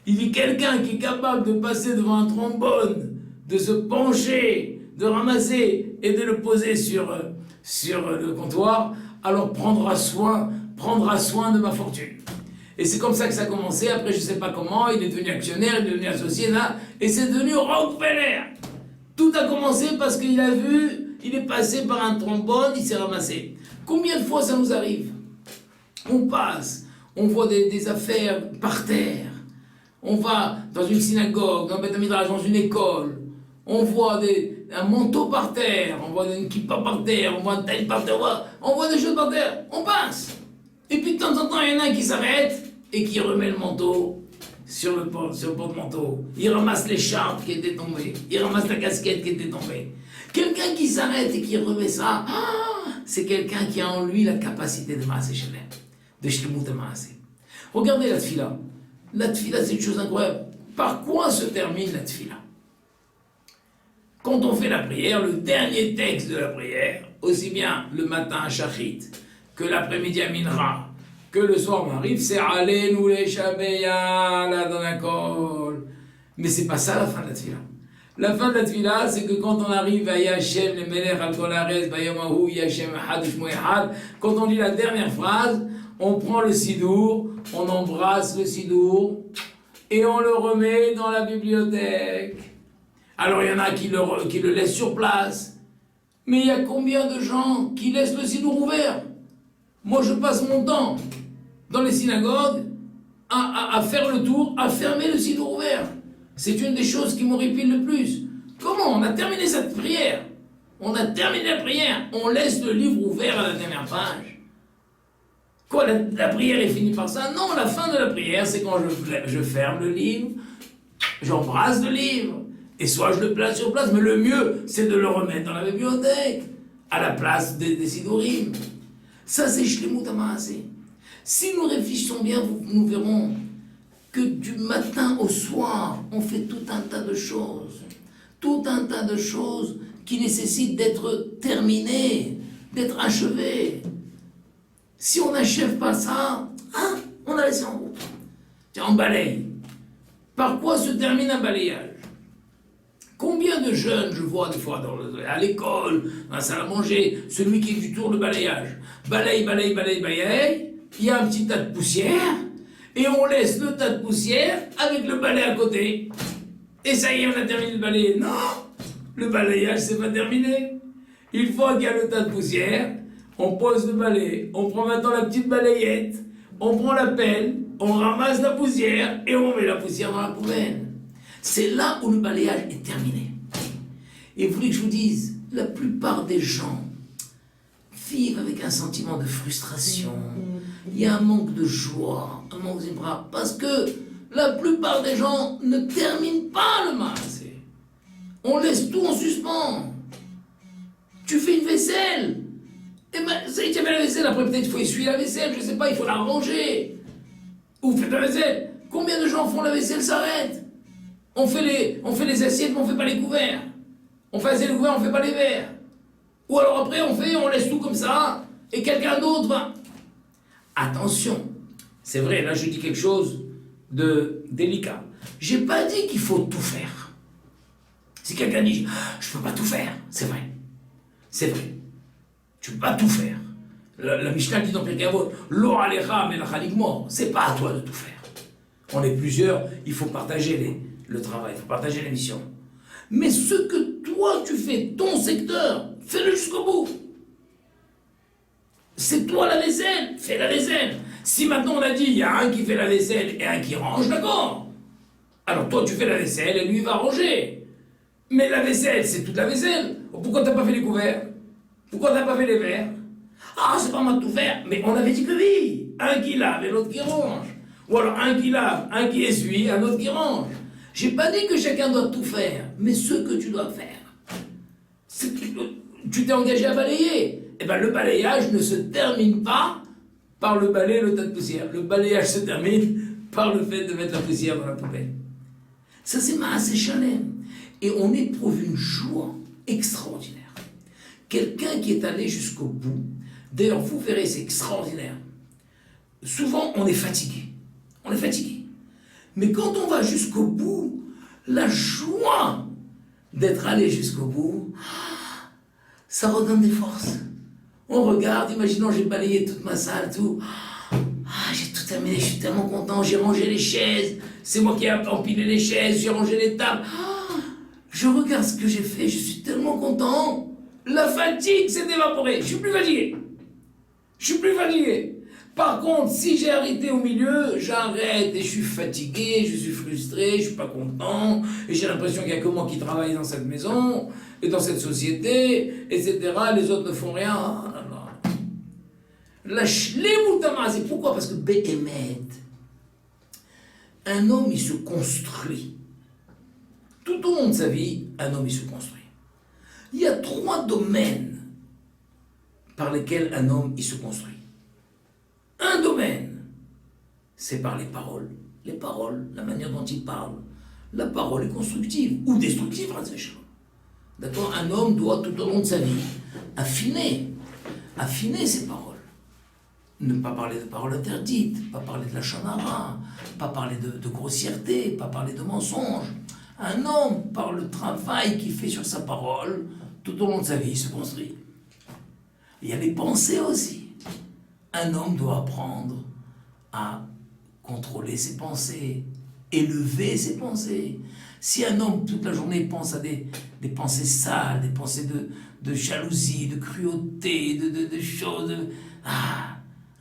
A: Il dit, quelqu'un qui est capable de passer devant un trombone, de se pencher, de ramasser et de le poser sur le comptoir, alors prendra soin de ma fortune. Et c'est comme ça que ça a commencé. Après, je ne sais pas comment, il est devenu actionnaire, il est devenu associé là, et c'est devenu Rockefeller. Tout a commencé parce qu'il a vu, il est passé par un trombone, il s'est ramassé. Combien de fois ça nous arrive? On passe, on voit des affaires par terre. On va dans une synagogue, dans un Beth Midrash, dans une école. On voit un manteau par terre, on voit une kippa par terre, on voit un taille par terre, on voit des choses par terre. On passe. Et puis de temps en temps, il y en a un qui s'arrête et qui remet le manteau sur le porte-manteau. Il ramasse l'écharpe qui était tombée. Il ramasse la casquette qui était tombée. Quelqu'un qui s'arrête et qui remet ça, c'est quelqu'un qui a en lui la capacité de Maaseh Shalem, de Shlemut Maaseh. Regardez la tfila. La tfila, c'est une chose incroyable. Par quoi se termine la tfila? Quand on fait la prière, le dernier texte de la prière, aussi bien le matin à Shachrit, que l'après-midi à Minra, que le soir m'arrive, c'est Aleinu le Shabeya, là dans la colle. Mais c'est pas ça la fin de la tfila. La fin de la tfila, c'est que quand on arrive à Yashem, le Melech al Kol Haaretz, Bayomahu, Yashem Echad Ushmo Echad, quand on dit la dernière phrase, on prend le sidour, on embrasse le sidour, et on le remet dans la bibliothèque. Alors il y en a qui le laissent sur place. Mais il y a combien de gens qui laissent le sidour ouvert? Moi je passe mon temps dans les synagogues à faire le tour, à fermer le sidour ouvert. C'est une des choses qui m'horripile le plus. Comment? On a terminé cette prière. On a terminé la prière. On laisse le livre ouvert à la dernière page. Quoi, la prière est finie par ça? Non, la fin de la prière, c'est quand je ferme le livre, j'embrasse le livre, et soit je le place sur place, mais le mieux, c'est de le remettre dans la bibliothèque, à la place des sidourim. Ça, c'est Shlemut Maaseh. Si nous réfléchissons bien, nous verrons que du matin au soir, on fait tout un tas de choses. Tout un tas de choses qui nécessitent d'être terminées, d'être achevées. Si on n'achève pas ça, on a laissé en route. Tiens, on balaye. Par quoi se termine un balayage? Combien de jeunes je vois des fois à l'école, dans la salle à manger, celui qui est du tour de balayage, balaye, il y a un petit tas de poussière, et on laisse le tas de poussière avec le balai à côté. Et ça y est, on a terminé de balayer. Non, le balayage, c'est pas terminé. Une fois qu'il y a le tas de poussière, on pose le balai, on prend maintenant la petite balayette, on prend la pelle, on ramasse la poussière et on met la poussière dans la poubelle. C'est là où le balayage est terminé. Et vous voulez que je vous dise, la plupart des gens vivent avec un sentiment de frustration. Il y a un manque de joie, un manque de bras, parce que la plupart des gens ne terminent pas le maaseh. On laisse tout en suspens. Tu fais une vaisselle. Et ben, ça y est, tu as la vaisselle, après peut-être il faut essuyer la vaisselle, je sais pas, il faut la ranger. Ou faites la vaisselle. Combien de gens font la vaisselle, s'arrêtent? On fait les assiettes, mais on fait pas les couverts. On fait assez les couverts, on fait pas les verres. Ou alors après, on laisse tout comme ça, et quelqu'un d'autre va... Attention, c'est vrai, là je dis quelque chose de délicat. J'ai pas dit qu'il faut tout faire. Si quelqu'un dit, je peux pas tout faire, c'est vrai. C'est vrai. Tu peux pas tout faire. La Mishnah dit dans Pirkei Avot, Lo alecha melach ligmor. C'est pas à toi de tout faire. On est plusieurs, il faut partager le travail, il faut partager les missions. Mais ce que toi tu fais, ton secteur, fais-le jusqu'au bout. C'est toi la vaisselle, fais la vaisselle. Si maintenant on a dit, il y a un qui fait la vaisselle et un qui range, d'accord. Alors toi tu fais la vaisselle et lui il va ranger. Mais la vaisselle, c'est toute la vaisselle. Pourquoi t'as pas fait les couverts? Pourquoi t'as pas fait les verres? Ah, c'est pas moi de tout faire. Mais on avait dit que oui. Un qui lave et l'autre qui range. Ou alors un qui lave, un qui essuie, un autre qui range. J'ai pas dit que chacun doit tout faire, mais ce que tu dois faire. Tu t'es engagé à balayer. Eh bien, le balayage ne se termine pas par le balai et le tas de poussière. Le balayage se termine par le fait de mettre la poussière dans la poubelle. Ça, c'est Maaseh Shalem. Et on éprouve une joie extraordinaire. Quelqu'un qui est allé jusqu'au bout, d'ailleurs, vous verrez, c'est extraordinaire. Souvent, on est fatigué. On est fatigué. Mais quand on va jusqu'au bout, la joie d'être allé jusqu'au bout, ça redonne des forces. On regarde, imaginons, j'ai balayé toute ma salle, tout. J'ai tout terminé, je suis tellement content, j'ai rangé les chaises, c'est moi qui ai empilé les chaises, j'ai rangé les tables. Je regarde ce que j'ai fait, je suis tellement content. La fatigue s'est évaporée, je suis plus fatigué. Je suis plus fatigué. Par contre, si j'ai arrêté au milieu, j'arrête et je suis fatigué, je suis frustré, je suis pas content, et j'ai l'impression qu'il n'y a que moi qui travaille dans cette maison, et dans cette société, etc. Les autres ne font rien. Ah, là, là. La shlemut hama'aseh, pourquoi? Parce que Be'emet, un homme, il se construit. Tout au long de sa vie, un homme, il se construit. Il y a 3 domaines par lesquels un homme, il se construit. Un domaine, c'est par les paroles. Les paroles, la manière dont il parle. La parole est constructive ou destructive, d'accord? Un homme doit, tout au long de sa vie, affiner ses paroles. Ne pas parler de paroles interdites, pas parler de la chanara, pas parler de grossièreté, pas parler de mensonges. Un homme, par le travail qu'il fait sur sa parole, tout au long de sa vie, il se construit. Il y a les pensées aussi. Un homme doit apprendre à contrôler ses pensées, élever ses pensées. Si un homme, toute la journée, pense à des pensées sales, des pensées de jalousie, de cruauté, de choses...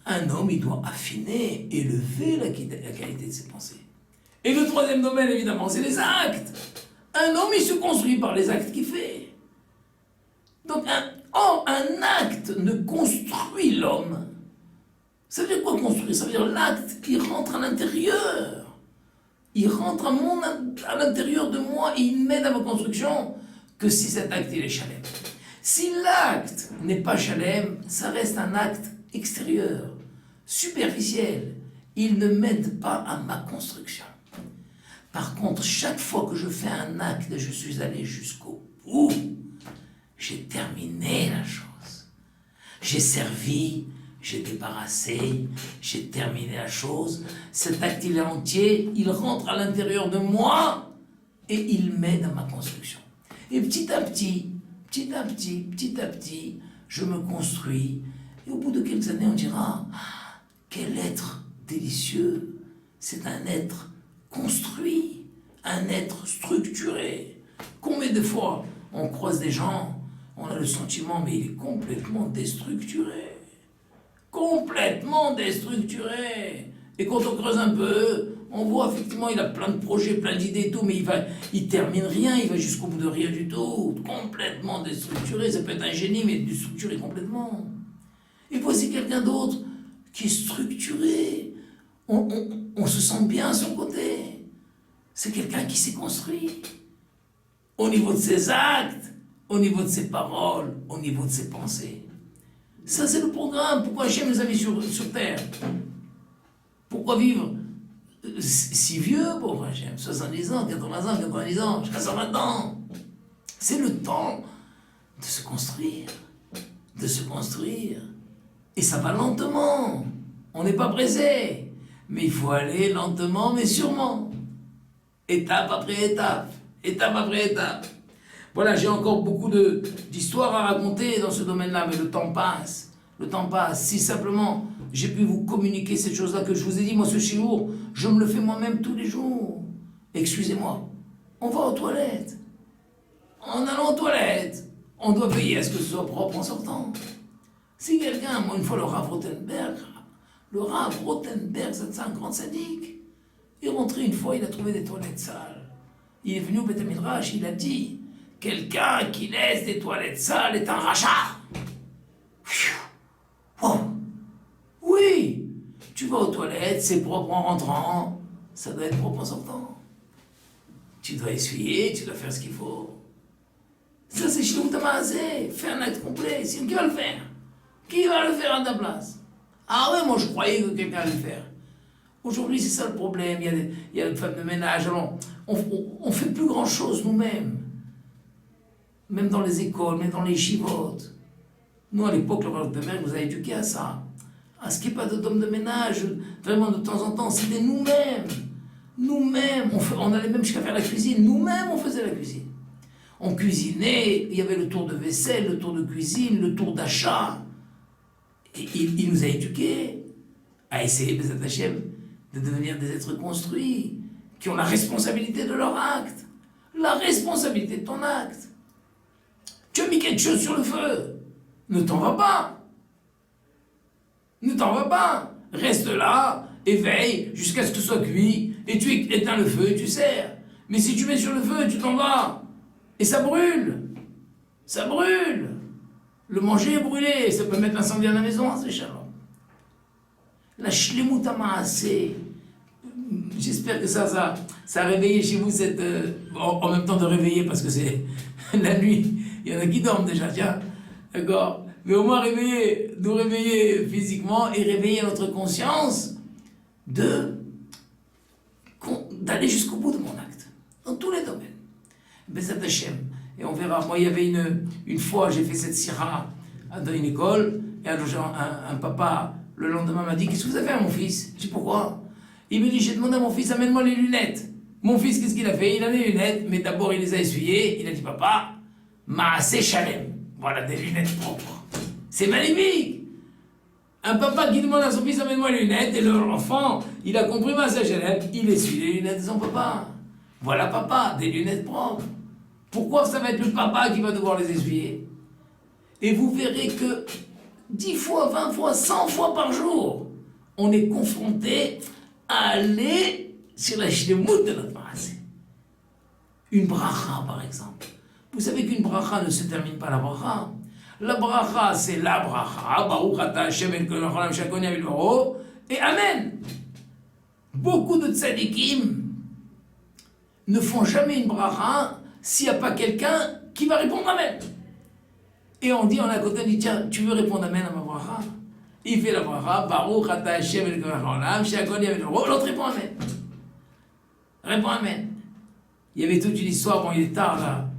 A: un homme, il doit affiner, élever la qualité de ses pensées. Et le 3e domaine, évidemment, c'est les actes. Un homme, il se construit par les actes qu'il fait. Donc, un acte ne construit l'homme. Ça veut dire quoi construire? Ça veut dire l'acte qui rentre à l'intérieur. Il rentre à l'intérieur de moi et il m'aide à ma construction que si cet acte, il est chalem. Si l'acte n'est pas chalem, ça reste un acte extérieur, superficiel. Il ne m'aide pas à ma construction. Par contre, chaque fois que je fais un acte et je suis allé jusqu'au bout, j'ai terminé la chose. J'ai servi, j'ai débarrassé, j'ai terminé la chose. Cet acte, il est entier, il rentre à l'intérieur de moi et il m'aide à ma construction. Et petit à petit, je me construis. Et au bout de quelques années, on dira, quel être délicieux, c'est un être construit, un être structuré. Combien de fois on croise des gens, on a le sentiment, mais il est complètement déstructuré. Complètement déstructuré. Et quand on creuse un peu, on voit effectivement, il a plein de projets, plein d'idées et tout, mais il termine rien, il va jusqu'au bout de rien du tout. Complètement déstructuré, ça peut être un génie, mais déstructuré complètement. Et voici quelqu'un d'autre qui est structuré. On se sent bien à son côté. C'est quelqu'un qui s'est construit. Au niveau de ses actes, au niveau de ses paroles, au niveau de ses pensées. Ça, c'est le programme. Pourquoi Hachem nous a mis sur terre? Pourquoi vivre si vieux, pauvre Hachem? 70 ans, 80 ans, 90 ans, jusqu'à 120 ans. C'est le temps de se construire. De se construire. Et ça va lentement. On n'est pas pressé. Mais il faut aller lentement, mais sûrement. Étape après étape. Étape après étape. Voilà, j'ai encore beaucoup d'histoires à raconter dans ce domaine-là, mais le temps passe. Le temps passe. Si simplement j'ai pu vous communiquer cette chose-là que je vous ai dit, moi ce shiur, je me le fais moi-même tous les jours. Excusez-moi, on va aux toilettes. En allant aux toilettes, on doit veiller à ce que ce soit propre en sortant. Si quelqu'un, moi une fois le Rav Rothenberg, c'est un grand sadique. Il est rentré une fois, il a trouvé des toilettes sales. Il est venu au Beth Midrash, il a dit, quelqu'un qui laisse des toilettes sales est un rachat. Oh. Oui, tu vas aux toilettes, c'est propre en rentrant, ça doit être propre en sortant. Tu dois essuyer, tu dois faire ce qu'il faut. Ça c'est Shlomo Tamazé, fais un acte complet, sinon qui va le faire? Qui va le faire à ta place? Ah ouais, moi je croyais que quelqu'un allait le faire. Aujourd'hui c'est ça le problème, il y a une femme de ménage, alors on fait plus grand chose nous-mêmes. Même dans les écoles, même dans les chivotes. Nous, à l'époque, le Rav Rothenberg nous a éduqués à ça. À ce qu'il n'y ait pas d'homme de ménage, vraiment de temps en temps, c'était nous-mêmes. Nous-mêmes, on allait même jusqu'à faire la cuisine. Nous-mêmes, on faisait la cuisine. On cuisinait, il y avait le tour de vaisselle, le tour de cuisine, le tour d'achat. Et il nous a éduqués à essayer, Bezat Hashem, de devenir des êtres construits, qui ont la responsabilité de leur acte. La responsabilité de ton acte. Tu as mis quelque chose sur le feu. Ne t'en vas pas. Ne t'en vas pas. Reste là, éveille jusqu'à ce que ce soit cuit, et tu éteins le feu et tu sers. Mais si tu mets sur le feu, tu t'en vas. Et ça brûle. Ça brûle. Le manger est brûlé. Ça peut mettre l'incendie à la maison, c'est chaleur. La shlemut hamaaseh. j'espère que ça a réveillé chez vous cette... en même temps de réveiller, parce que c'est la nuit, il y en a qui dorment déjà, tiens, d'accord. Mais au moins nous réveiller physiquement et réveiller notre conscience d'aller jusqu'au bout de mon acte, dans tous les domaines. Bezat Hashem. Et on verra. Moi, il y avait une fois, j'ai fait cette sira dans une école, et un papa, le lendemain, m'a dit: qu'est-ce que vous avez à mon fils? Je dis: pourquoi? Il me dit: j'ai demandé à mon fils, amène-moi les lunettes. Mon fils, qu'est-ce qu'il a fait? Il a les lunettes, mais d'abord il les a essuyées. Il a dit: papa, Maaseh Shalem. Voilà, des lunettes propres. C'est magnifique. Un papa qui demande à son fils: amène-moi les lunettes, et l'enfant, il a compris Maaseh Shalem, il essuie les lunettes de son papa. Voilà, papa, des lunettes propres. Pourquoi ça va être le papa qui va devoir les essuyer? Et vous verrez que 10 fois, 20 fois, 100 fois par jour, on est confronté à aller sur la shlemout de notre maaseh. Une bracha, par exemple. Vous savez qu'une bracha ne se termine pas la bracha. La bracha, c'est la bracha. Baruch ata Hashem Elokeinu melech haolam shehakol nהיה bidbaro. Et amen. Beaucoup de tzadikim ne font jamais une bracha s'il n'y a pas quelqu'un qui va répondre amen. Et on dit, on est à côté, on dit: tiens, tu veux répondre amen à ma bracha? Il fait la bracha, Baruch ata Hashem Elokeinu melech haolam shehakol nהיה bidbaro. L'autre répond amen. Répond amen. Il y avait toute une histoire, bon, il est tard là,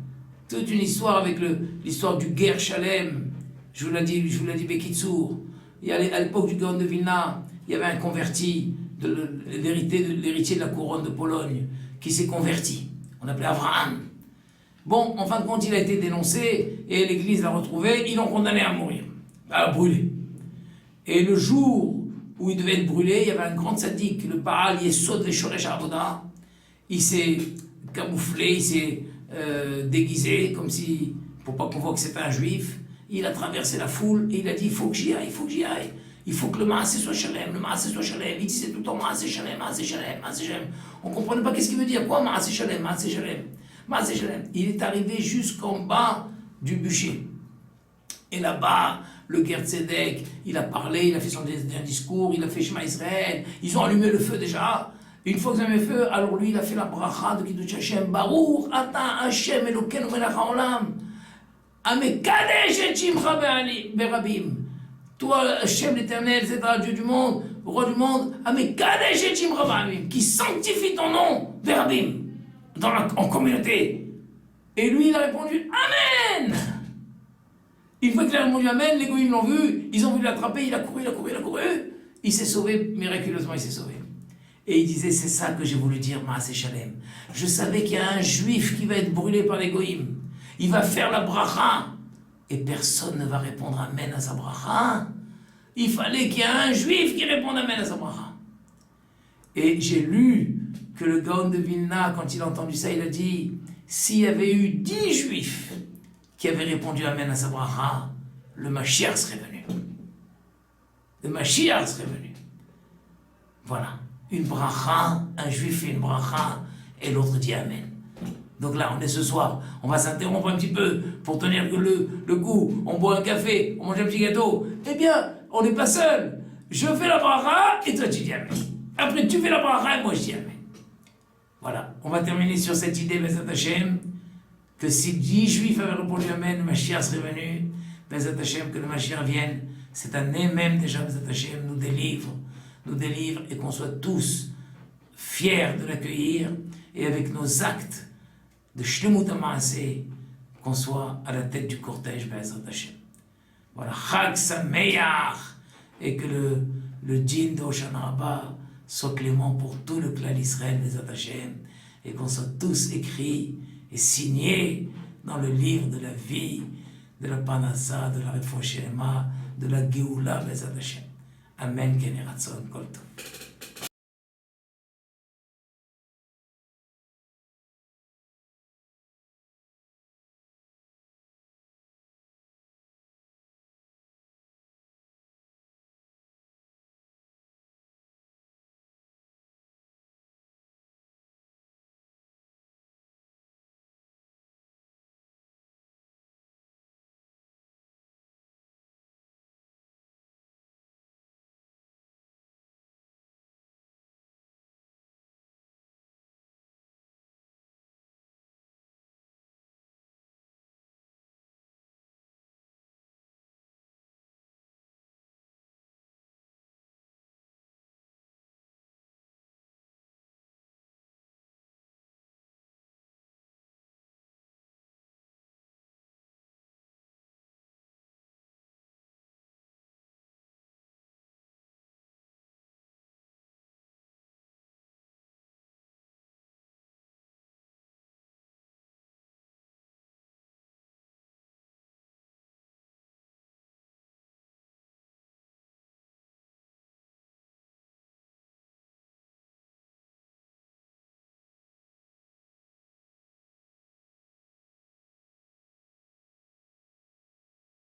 A: toute une histoire avec l'histoire du Ger Shalem. Je vous l'ai dit Bekitsour. Il y a à l'époque du Gaon de Vilna, il y avait un converti, l'héritier de la couronne de Pologne, qui s'est converti. On l'appelait Abraham. Bon, en fin de compte, il a été dénoncé et l'église l'a retrouvé. Ils l'ont condamné à mourir, à brûler. Et le jour où il devait être brûlé, il y avait un grand sadique, le Baal Yesod Veshoresh Avoda. Il s'est camouflé, il s'est déguisé, comme si, pour pas qu'on voit que c'est un juif. Il a traversé la foule et il a dit: il faut que j'y aille, il faut que j'y aille. Il faut que le maaseh soit shalem, le maaseh soit shalem. Il disait tout le temps: maaseh shalem, maaseh shalem, maaseh shalem. On ne comprenait pas qu'est-ce qu'il veut dire. Quoi, maaseh shalem, maaseh shalem, maaseh shalem. Il est arrivé jusqu'en bas du bûcher. Et là-bas, le Ger Tzedek, il a parlé, il a fait son discours, il a fait Shema Israël. Ils ont allumé le feu déjà. Une fois qu'ils ont mis le feu, alors lui, il a fait la bracha de Kiddush Hashem. Baruch ata Hashem Elokeinu melech haolam amekadesh et shimcha berabim. Toi, Hashem l'Éternel, etc., Dieu du monde, roi du monde, amekadesh et shimcha berabim, qui sanctifie ton nom, berabim, en communauté. Et lui, il a répondu Amen. Une fois qu'il a répondu Amen, les goïms l'ont vu, ils ont voulu l'attraper, il a couru. Il s'est sauvé, miraculeusement, il s'est sauvé. Et il disait: c'est ça que j'ai voulu dire, Maaseh Shalem. Je savais qu'il y a un juif qui va être brûlé par les goïms. Il va faire la bracha. Et personne ne va répondre amen à sa bracha. Il fallait qu'il y ait un juif qui réponde amen à sa bracha. Et j'ai lu que le Gaon de Vilna, quand il a entendu ça, il a dit: s'il y avait eu 10 juifs qui avaient répondu amen à sa bracha, le Mashiach serait venu. Le Mashiach serait venu. Voilà. Une bracha, un juif fait une bracha, et l'autre dit amen. Donc là, on est ce soir, on va s'interrompre un petit peu pour tenir le coup, on boit un café, on mange un petit gâteau. Eh bien, on n'est pas seul. Je fais la bracha, et toi tu dis amen. Après, tu fais la bracha, et moi je dis amen. Voilà, on va terminer sur cette idée, Bezat Hashem, que si 10 juifs avaient répondu amen, le Mashiach serait venu. Bezat Hashem, que le Mashiach vienne. Cette année même, déjà, Bezat Hashem nous délivre, et qu'on soit tous fiers de l'accueillir, et avec nos actes de Shlemut HaMaaseh, qu'on soit à la tête du cortège, Be'ezrat Hashem. Voilà, Chag Sameach, et que le djinn d'Hoshana Rabbah soit clément pour tout le clan d'Israël, Be'ezrat Hashem, et qu'on soit tous écrits et signés dans le livre de la vie, de la Panasa, de la Refoua Shelema, de la Géoula, Be'ezrat Hashem. Amen, Ken Yeratzon, Kol Tov.